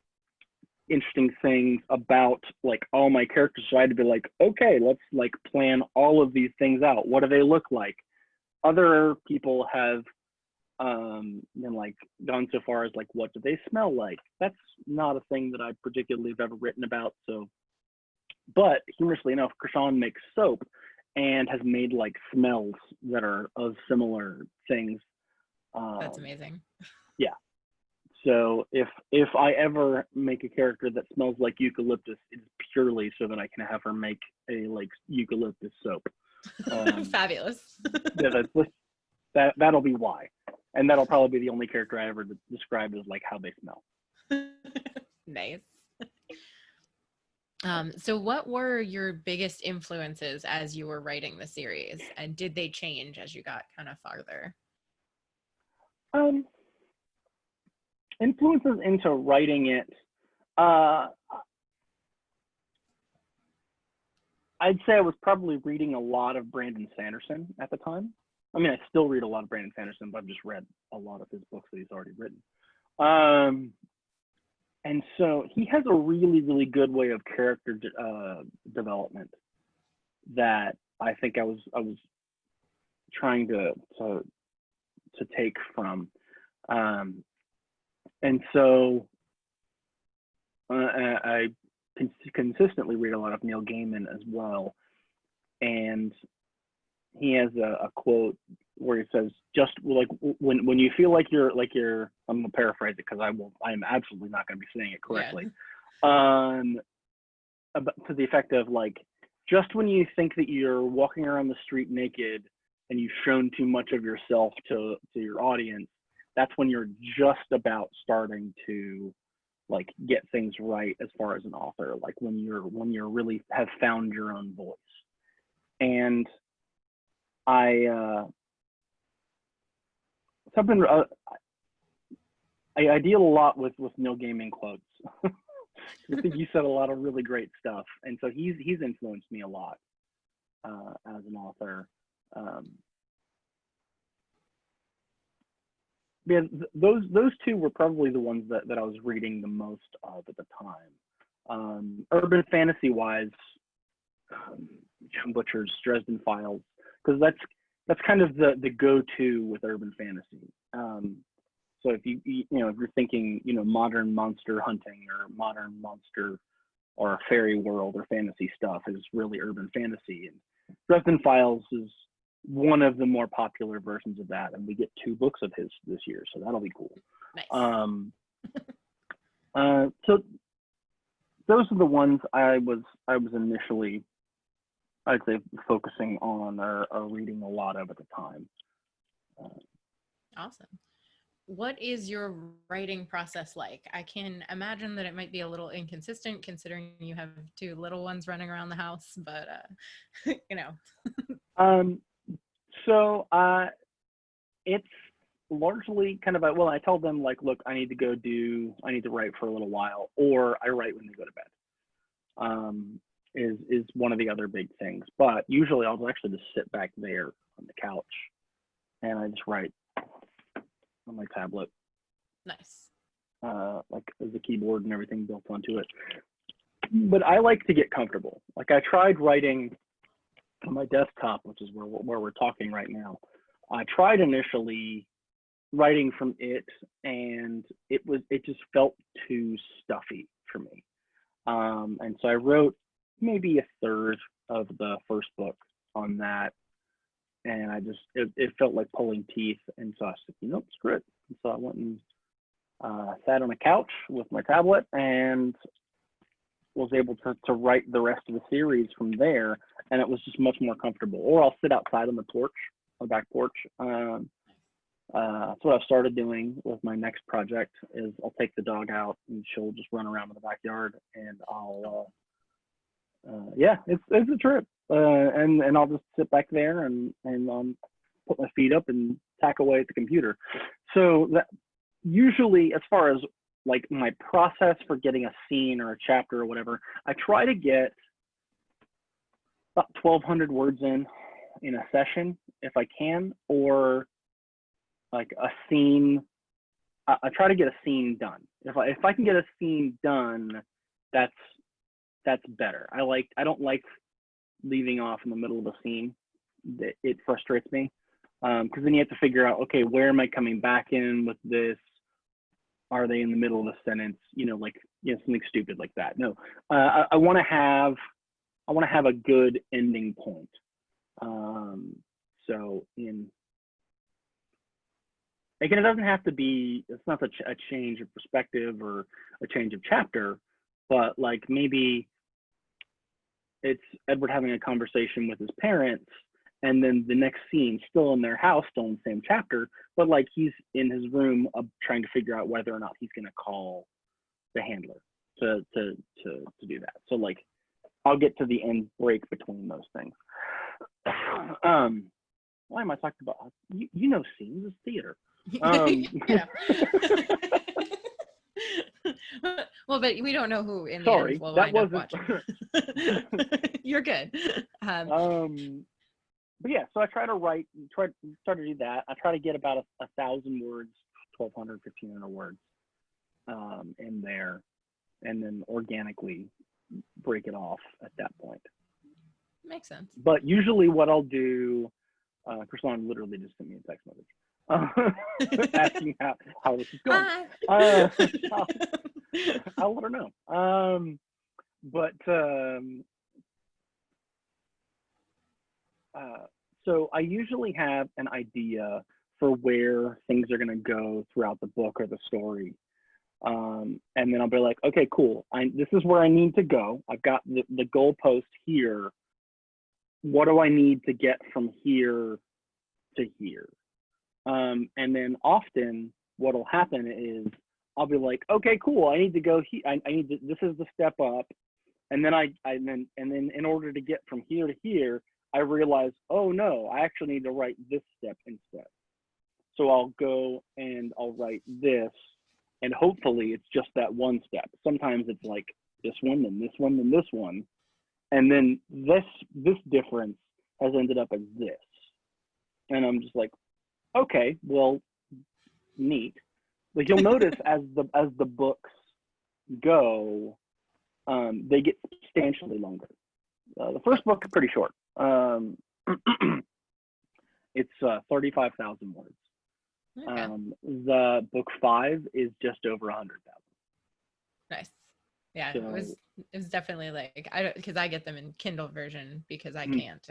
interesting things about like all my characters. So I had to be like, okay, let's like plan all of these things out. What do they look like? Other people have been like gone so far as like, what do they smell like? That's not a thing that I particularly have ever written about. So, but humorously enough, Krishan makes soap and has made like smells that are of similar things. That's amazing. Yeah. So if I ever make a character that smells like eucalyptus, it's purely so that I can have her make a like eucalyptus soap. Fabulous. Yeah, that'll be why, and that'll probably be the only character I ever describe as like how they smell. Nice. So what were your biggest influences as you were writing the series, and did they change as you got kind of farther? Influences into writing it. I'd say I was probably reading a lot of Brandon Sanderson at the time. I mean, I still read a lot of Brandon Sanderson, but I've just read a lot of his books that he's already written. And so he has a really, really good way of character development that I think I was trying to take from. And so I consistently read a lot of Neil Gaiman as well. And he has a quote where he says, just like when you feel like you're I'm gonna paraphrase it because I am absolutely not gonna be saying it correctly. Yeah. To the effect of like, just when you think that you're walking around the street naked and you've shown too much of yourself to your audience, that's when you're just about starting to like get things right as far as an author, like when you're really have found your own voice. And I deal a lot with Neil Gaiman quotes. I think you said a lot of really great stuff, and so he's influenced me a lot as an author. Yeah, those two were probably the ones that I was reading the most of at the time. Urban fantasy wise, Jim Butcher's Dresden Files, because that's kind of the go-to with urban fantasy. So if if you're thinking modern monster hunting or modern monster or fairy world or fantasy stuff is really urban fantasy, and Dresden Files is one of the more popular versions of that, and we get 2 books of his this year, so that'll be cool. Nice. So those are the ones I was initially, I'd say, focusing on or reading a lot of at the time. Awesome. What is your writing process like? I can imagine that it might be a little inconsistent considering you have 2 little ones running around the house, but So it's largely kind of I tell them like, look, I need to write for a little while, or I write when they go to bed. Is one of the other big things. But usually I'll actually just sit back there on the couch and I just write on my tablet. Nice. Like the keyboard and everything built onto it. But I like to get comfortable. Like I tried writing on my desktop, which is where we're talking right now. I tried initially writing from it, and it just felt too stuffy for me. And so I wrote maybe a third of the first book on that. And it felt like pulling teeth. And so I said, screw it. And so I went and sat on a couch with my tablet and was able to write the rest of the series from there. And it was just much more comfortable. Or I'll sit outside on the back porch. That's what I've started doing with my next project is I'll take the dog out and she'll just run around in the backyard and I'll, it's a trip. And I'll just sit back there and put my feet up and tack away at the computer. So that usually, as far as like my process for getting a scene or a chapter or whatever, I try to get about 1,200 words in a session if I can, or like a scene. I try to get a scene done. If I can get a scene done, that's better. I don't like leaving off in the middle of a scene. It frustrates me because then you have to figure out, okay, where am I coming back in with this? Are they in the middle of a sentence? Something stupid like that. No, I want to have a good ending point. Again, it doesn't have to be. It's not a change of perspective or a change of chapter, but like maybe it's Edward having a conversation with his parents, and then the next scene, still in their house, still in the same chapter, but like he's in his room trying to figure out whether or not he's going to call the handler to do that. So like, I'll get to the end break between those things. Why am I talking about? Scenes is theater. Well, but we don't know who in the Sorry, end will that wind wasn't. up watching. You're good. But yeah, so I try to do that. I try to get about 1,000 words, 1,200, 1,500 words in there, and then organically break it off at that point. Makes sense. But usually what I'll do, Krishan literally just sent me a text message asking how this is going. I'll let her know. So I usually have an idea for where things are going to go throughout the book or the story. And then I'll be like, okay, cool. This is where I need to go. I've got the goalpost here. What do I need to get from here to here? And then often what'll happen is I'll be like, okay, cool. I need to go here. This is the step up. And then in order to get from here to here, I realize, oh no, I actually need to write this step instead. So I'll go and I'll write this, and hopefully it's just that one step. Sometimes it's like this one, then this one, then this one. And then this difference has ended up as this. And I'm just like, okay, well, neat. Like you'll notice as the books go, they get substantially longer. The first book is pretty short. It's 35,000 words. Okay. The book 5 is just over 100,000. Nice. Yeah, so, it was definitely like because I get them in Kindle version because I can't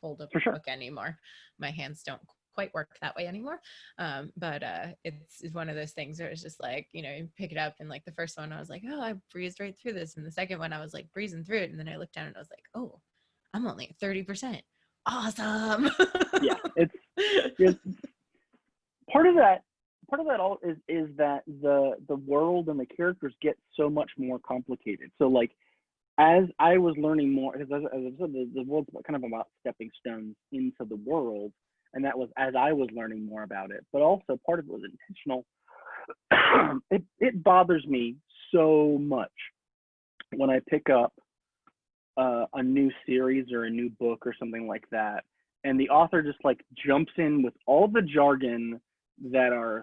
hold a book anymore. My hands don't quite work that way anymore. But it's one of those things where it's just like, you pick it up, and like the first one I was like, oh, I breezed right through this, and the second one I was like breezing through it, and then I looked down and I was like, oh, I'm only at 30%. Awesome. Yeah, it's part of that all is that the world and the characters get so much more complicated. So like as I was learning more, because as I said, the world's kind of about stepping stones into the world, and that was as I was learning more about it. But also part of it was intentional. It bothers me so much when I pick up a new series or a new book or something like that, and the author just like jumps in with all the jargon that are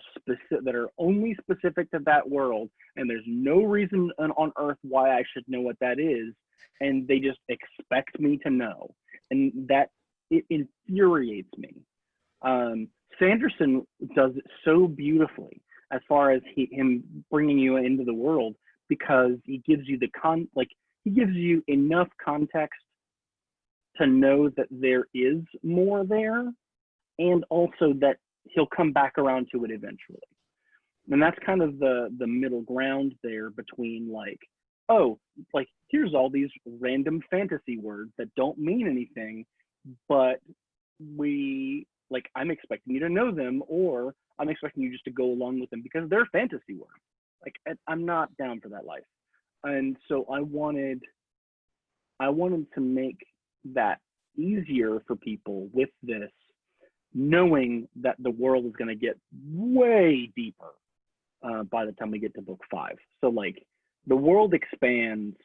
only specific to that world, and there's no reason on earth why I should know what that is, and they just expect me to know, and that it infuriates me. Sanderson does it so beautifully as far as him bringing you into the world, because he gives you he gives you enough context to know that there is more there, and also that he'll come back around to it eventually. And that's kind of the middle ground there between like, oh, like here's all these random fantasy words that don't mean anything, but I'm expecting you to know them, or I'm expecting you just to go along with them because they're fantasy words. Like, I'm not down for that life. And so I wanted to make that easier for people with this, knowing that the world is going to get way deeper by the time we get to book 5. So like the world expands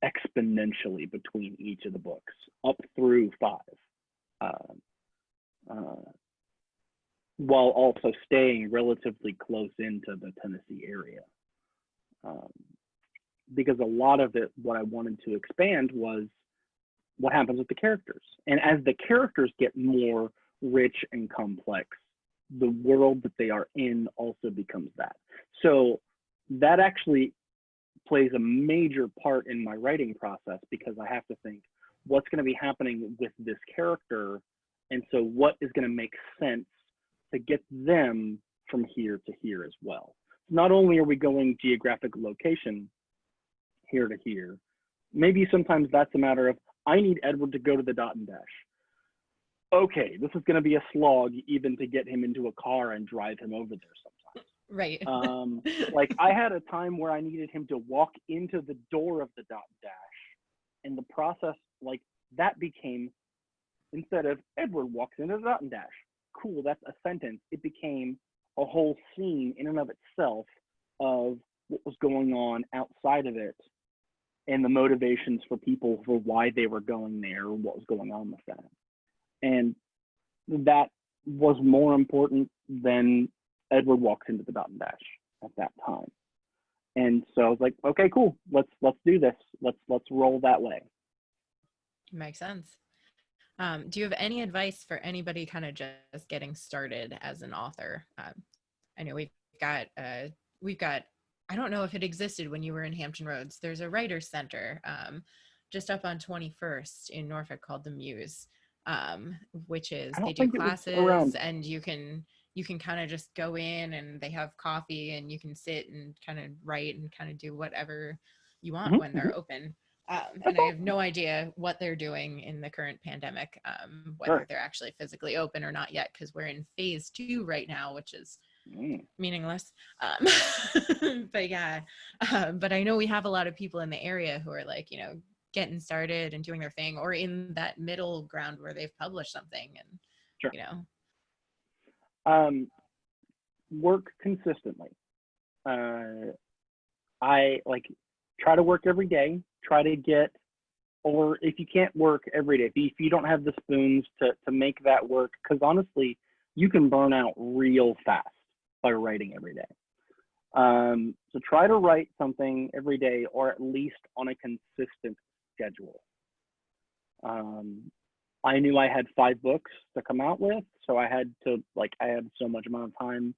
exponentially between each of the books up through 5, while also staying relatively close into the Tennessee area. Because a lot of it, what I wanted to expand was what happens with the characters. And as the characters get more rich and complex, the world that they are in also becomes that. So that actually plays a major part in my writing process, because I have to think what's going to be happening with this character, and so what is going to make sense to get them from here to here as well. Not only are we going geographic location here to here, maybe sometimes that's a matter of, I need Edward to go to the dot and dash. Okay, this is going to be a slog even to get him into a car and drive him over there sometimes. Right. Like I had a time where I needed him to walk into the door of the dot and dash, and the process, like that became, instead of Edward walks into the dot and dash, cool, that's a sentence, it became a whole scene in and of itself of what was going on outside of it, and the motivations for people for why they were going there, what was going on with that. And that was more important than Edward walks into the dot and dash at that time. And so I was like, okay, cool, let's do this. Let's roll that way. Makes sense. Do you have any advice for anybody kind of just getting started as an author? I know we've got, I don't know if it existed when you were in Hampton Roads. There's a writer's center just up on 21st in Norfolk called the Muse, which is they do classes, and you can kind of just go in and they have coffee and you can sit and kind of write and kind of do whatever you want when they're open. And I have no idea what they're doing in the current pandemic, whether they're actually physically open or not yet, because we're in phase 2 right now, which is meaningless. But yeah, but I know we have a lot of people in the area who are like, you know, getting started and doing their thing, or in that middle ground where they've published something and, you know. Work consistently. I like try to work every day, try to get, or if you can't work every day, if you don't have the spoons to make that work, because honestly, you can burn out real fast by writing every day. So try to write something every day, or at least on a consistent schedule. I knew I had 5 books to come out with, so I had so much amount of time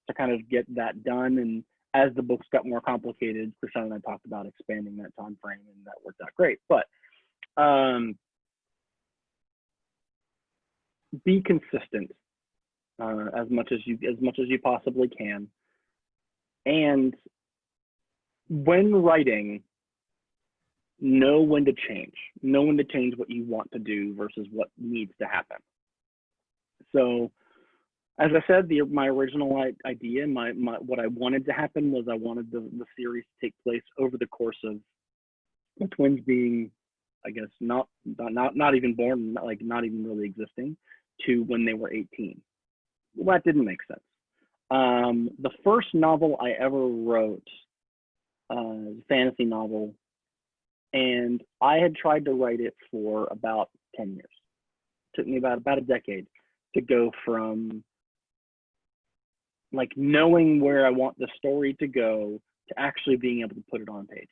to kind of get that done. And as the books got more complicated, Krishan and I talked about expanding that time frame, and that worked out great. But be consistent as much as you possibly can. And when writing, know when to change what you want to do versus what needs to happen. So as I said, my original idea, my what I wanted to happen was I wanted the series to take place over the course of the twins being, I guess, not even born, not even really existing, to when they were 18. Well, that didn't make sense. The first novel I ever wrote, fantasy novel, and I had tried to write it for about 10 years. It took me about a decade to go from like knowing where I want the story to go to actually being able to put it on page.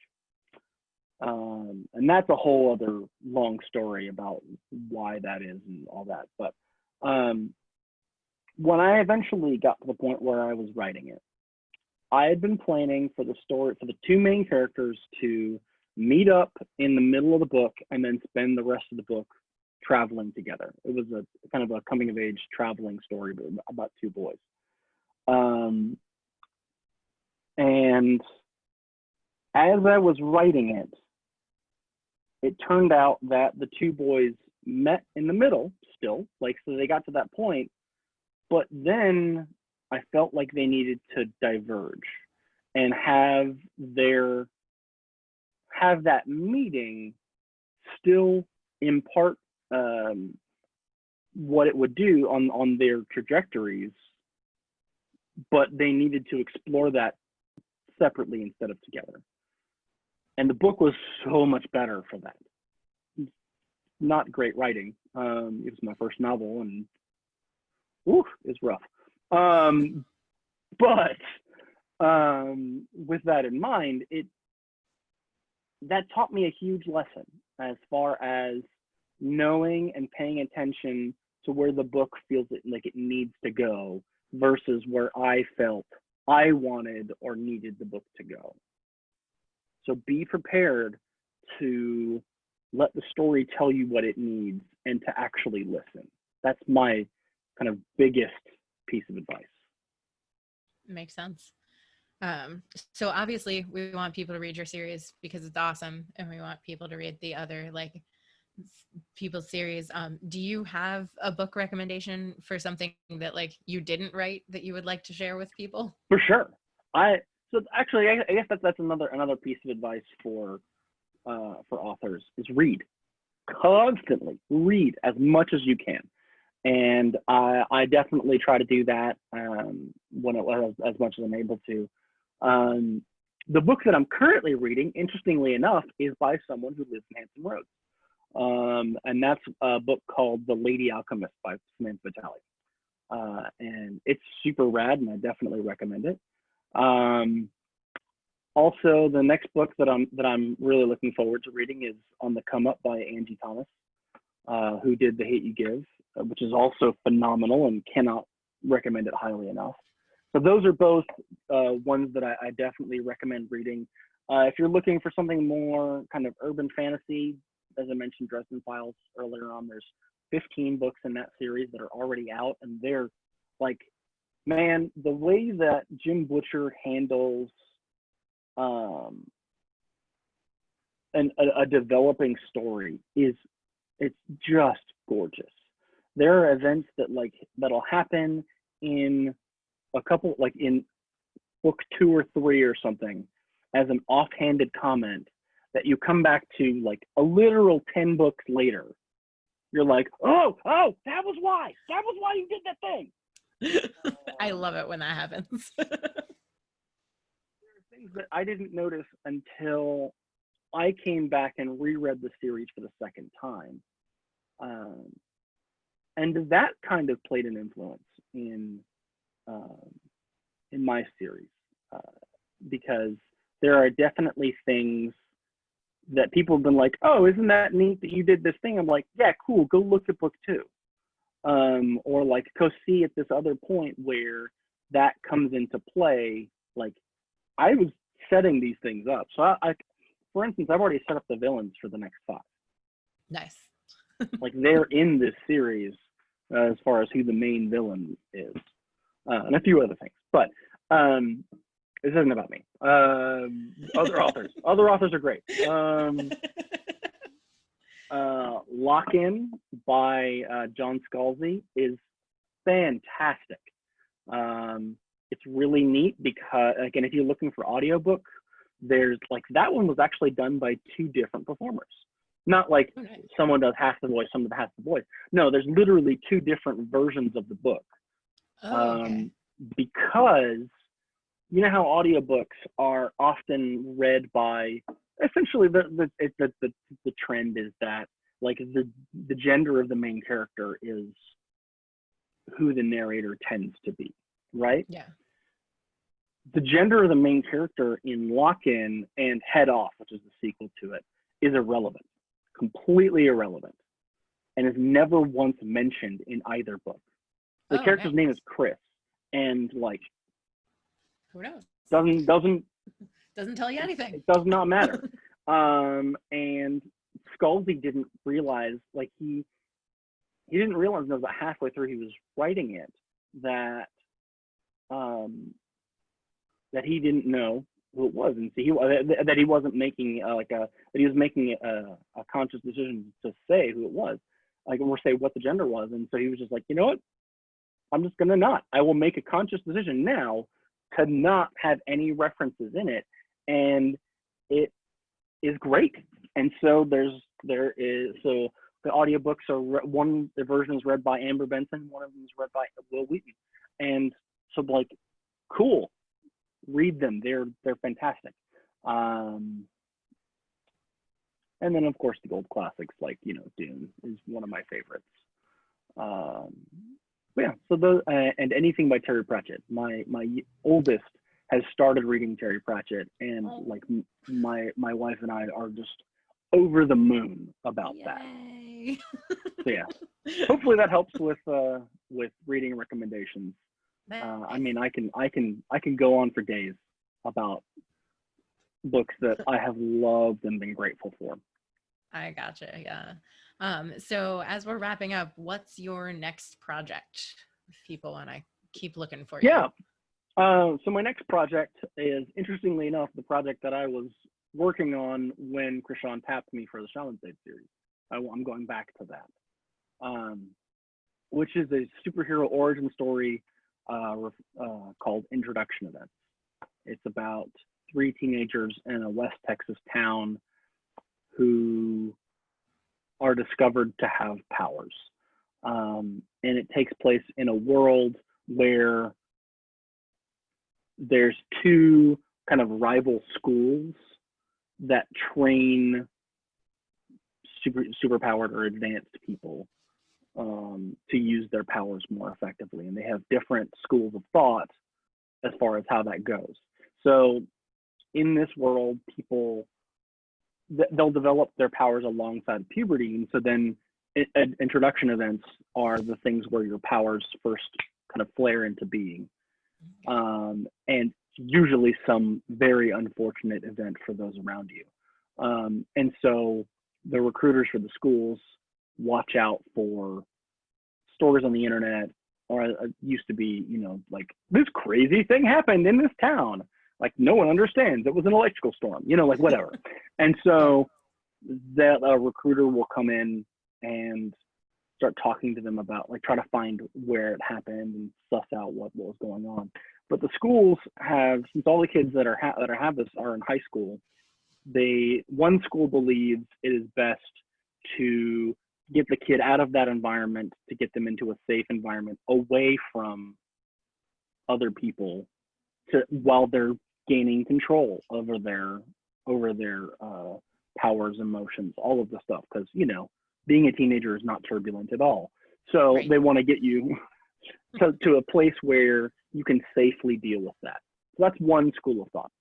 And that's a whole other long story about why that is and all that. But when I eventually got to the point where I was writing it, I had been planning for the story, for the two main characters to meet up in the middle of the book and then spend the rest of the book traveling together. It was a kind of a coming of age traveling story about two boys. And as I was writing it, it turned out that the two boys met in the middle still, like, so they got to that point, but then I felt like they needed to diverge and have that meeting still impart what it would do on their trajectories, but they needed to explore that separately instead of together. And the book was so much better for that. Not great writing. It was my first novel, and it's rough. But with that in mind, that taught me a huge lesson as far as knowing and paying attention to where the book feels like it needs to go versus where I felt I wanted or needed the book to go. So be prepared to let the story tell you what it needs and to actually listen. That's my kind of biggest piece of advice. Makes sense. So obviously we want people to read your series because it's awesome, and we want people to read the other like people's series. Do you have a book recommendation for something that like you didn't write that you would like to share with people? For sure. So actually, I guess that's another piece of advice for authors is read. Constantly read as much as you can, and I definitely try to do that as much as I'm able to. The book that I'm currently reading, interestingly enough, is by someone who lives in Hampton Roads, and that's a book called The Lady Alchemist by Spencer Doctrine, and it's super rad, and I definitely recommend it. Also, the next book that I'm really looking forward to reading is On the Come Up by Angie Thomas, who did The Hate U Give, which is also phenomenal and cannot recommend it highly enough. So those are both ones that I definitely recommend reading. If you're looking for something more kind of urban fantasy, as I mentioned Dresden Files earlier on, there's 15 books in that series that are already out, and they're like, man, the way that Jim Butcher handles a developing story it's just gorgeous. There are events that'll happen in a couple, like in book 2 or 3 or something, as an offhanded comment that you come back to like a literal 10 books later. You're like, oh, that was why you did that thing. I love it when that happens. There are things that I didn't notice until I came back and reread the series for the second time. And that kind of played an influence in my series, because there are definitely things that people have been like, oh, isn't that neat that you did this thing? I'm like, yeah, cool, go look at book 2. Or like go see at this other point where that comes into play. Like I was setting these things up. So I for instance, I've already set up the villains for the next 5. Nice. Like they're in this series as far as who the main villain is, and a few other things. But this isn't about me. Other authors are great. Lock-In by John Scalzi is fantastic. It's really neat because, again, if you're looking for audiobook, there's like, that one was actually done by 2 different performers. Not like someone does half the voice, someone does half the voice. No, there's literally 2 different versions of the book. Because you know how audiobooks are often read by, essentially the trend is that like the gender of the main character is who the narrator tends to be, right? Yeah. The gender of the main character in Lock-In and Head Off, which is the sequel to it, is irrelevant, completely irrelevant, and is never once mentioned in either book. The character's name is Chris, and like, who knows? doesn't Doesn't tell you anything. it does not matter. And Scalzi didn't realize, like he didn't realize until about halfway through he was writing it that that he didn't know who it was, and so that he wasn't making that he was making a conscious decision to say who it was, like, or say what the gender was. And so he was just like, you know what, I'm just gonna not. I will make a conscious decision now to not have any references in it, and it is great. And so the audiobooks are the version is read by Amber Benson, one of them is read by Will Wheaton, and so like, cool, read them. They're fantastic. And then of course the old classics like, you know, Dune is one of my favorites. Yeah, so those and anything by Terry Pratchett. My oldest has started reading Terry Pratchett, and like my wife and I are just over the moon about that. So yeah, hopefully that helps with reading recommendations. I mean, I can go on for days about books that I have loved and been grateful for. I gotcha. Yeah. So as we're wrapping up, what's your next project? If people want to keep looking for you. Yeah. So my next project is, interestingly enough, the project that I was working on when Krishan tapped me for the Shaman State series. I'm going back to that, which is a superhero origin story called Introduction Events. It's about 3 teenagers in a West Texas town who are discovered to have powers. And it takes place in a world where there's 2 kind of rival schools that train superpowered or advanced people to use their powers more effectively. And they have different schools of thought as far as how that goes. So in this world, people, they'll develop their powers alongside puberty. And so then introduction events are the things where your powers first kind of flare into being. And usually some very unfortunate event for those around you. And so the recruiters for the schools watch out for stories on the internet, or used to be, you know, like, this crazy thing happened in this town. Like, no one understands. It was an electrical storm, you know, like whatever. And so that recruiter will come in and start talking to them about, like, try to find where it happened and suss out what was going on. But the schools have, since all the kids that have this are in high school, one school believes it is best to get the kid out of that environment, to get them into a safe environment away from other people, while they're gaining control over their powers, emotions, all of the stuff. Because, you know, being a teenager is not turbulent at all. So They want to get you to a place where you can safely deal with that. So that's one school of thought.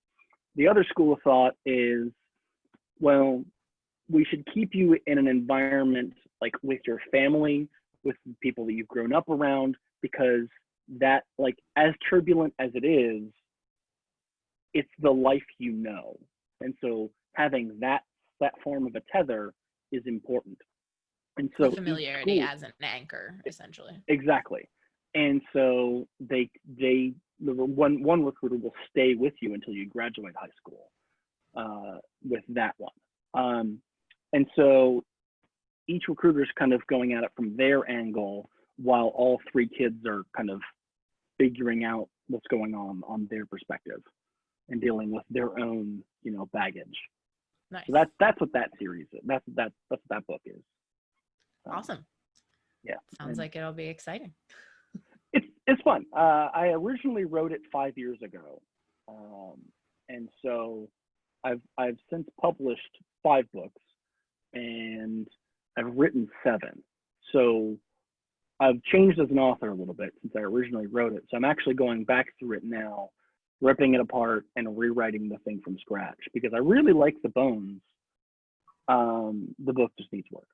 The other school of thought is, well, we should keep you in an environment like with your family, with people that you've grown up around, because that, like, as turbulent as it is, it's the life you know. And so having that form of a tether is important. And so the familiarity as an anchor, essentially. Exactly. And so one recruiter will stay with you until you graduate high school with that one. And so each recruiter is kind of going at it from their angle, while all 3 kids are kind of figuring out what's going on their perspective and dealing with their own, you know, baggage. Nice. So that's what that series is. That's what that book is. Awesome. Yeah. Sounds like it'll be exciting. It's fun. I originally wrote it 5 years ago, and so I've since published 5 books, and I've written 7. So I've changed as an author a little bit since I originally wrote it. So I'm actually going back through it now, ripping it apart and rewriting the thing from scratch, because I really like the bones. The book just needs work.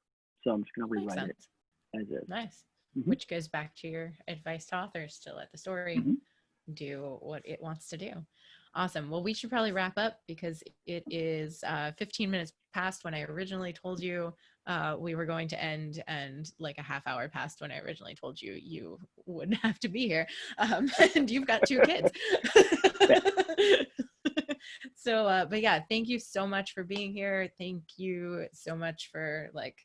So I'm just going to rewrite it as is. Nice. Mm-hmm. Which goes back to your advice to authors to let the story do what it wants to do. Awesome. Well, we should probably wrap up because it is 15 minutes past when I originally told you we were going to end, and like a half hour past when I originally told you you wouldn't have to be here. And you've got 2 kids. So, but yeah, thank you so much for being here. Thank you so much for like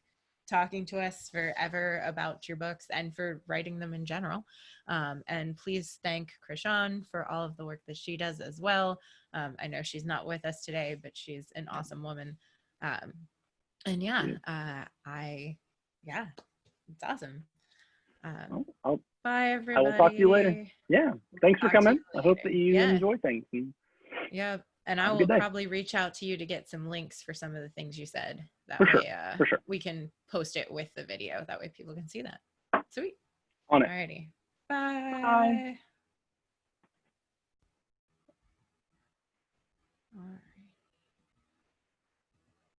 talking to us forever about your books and for writing them in general. And please thank Krishan for all of the work that she does as well. I know she's not with us today, but she's an awesome woman. And yeah, yeah, it's awesome. Well, Bye, I will talk to you later. everybody. Yeah. Thanks for Talk to you coming. I hope later. that you Yeah, enjoy things. And yeah. And I have a will good day. probably reach out to you to get some links for some of the things you said. That For sure. way, For sure. we can post it with the video. That way people can see that. Sweet. On it. Alrighty. Bye. Bye. All right.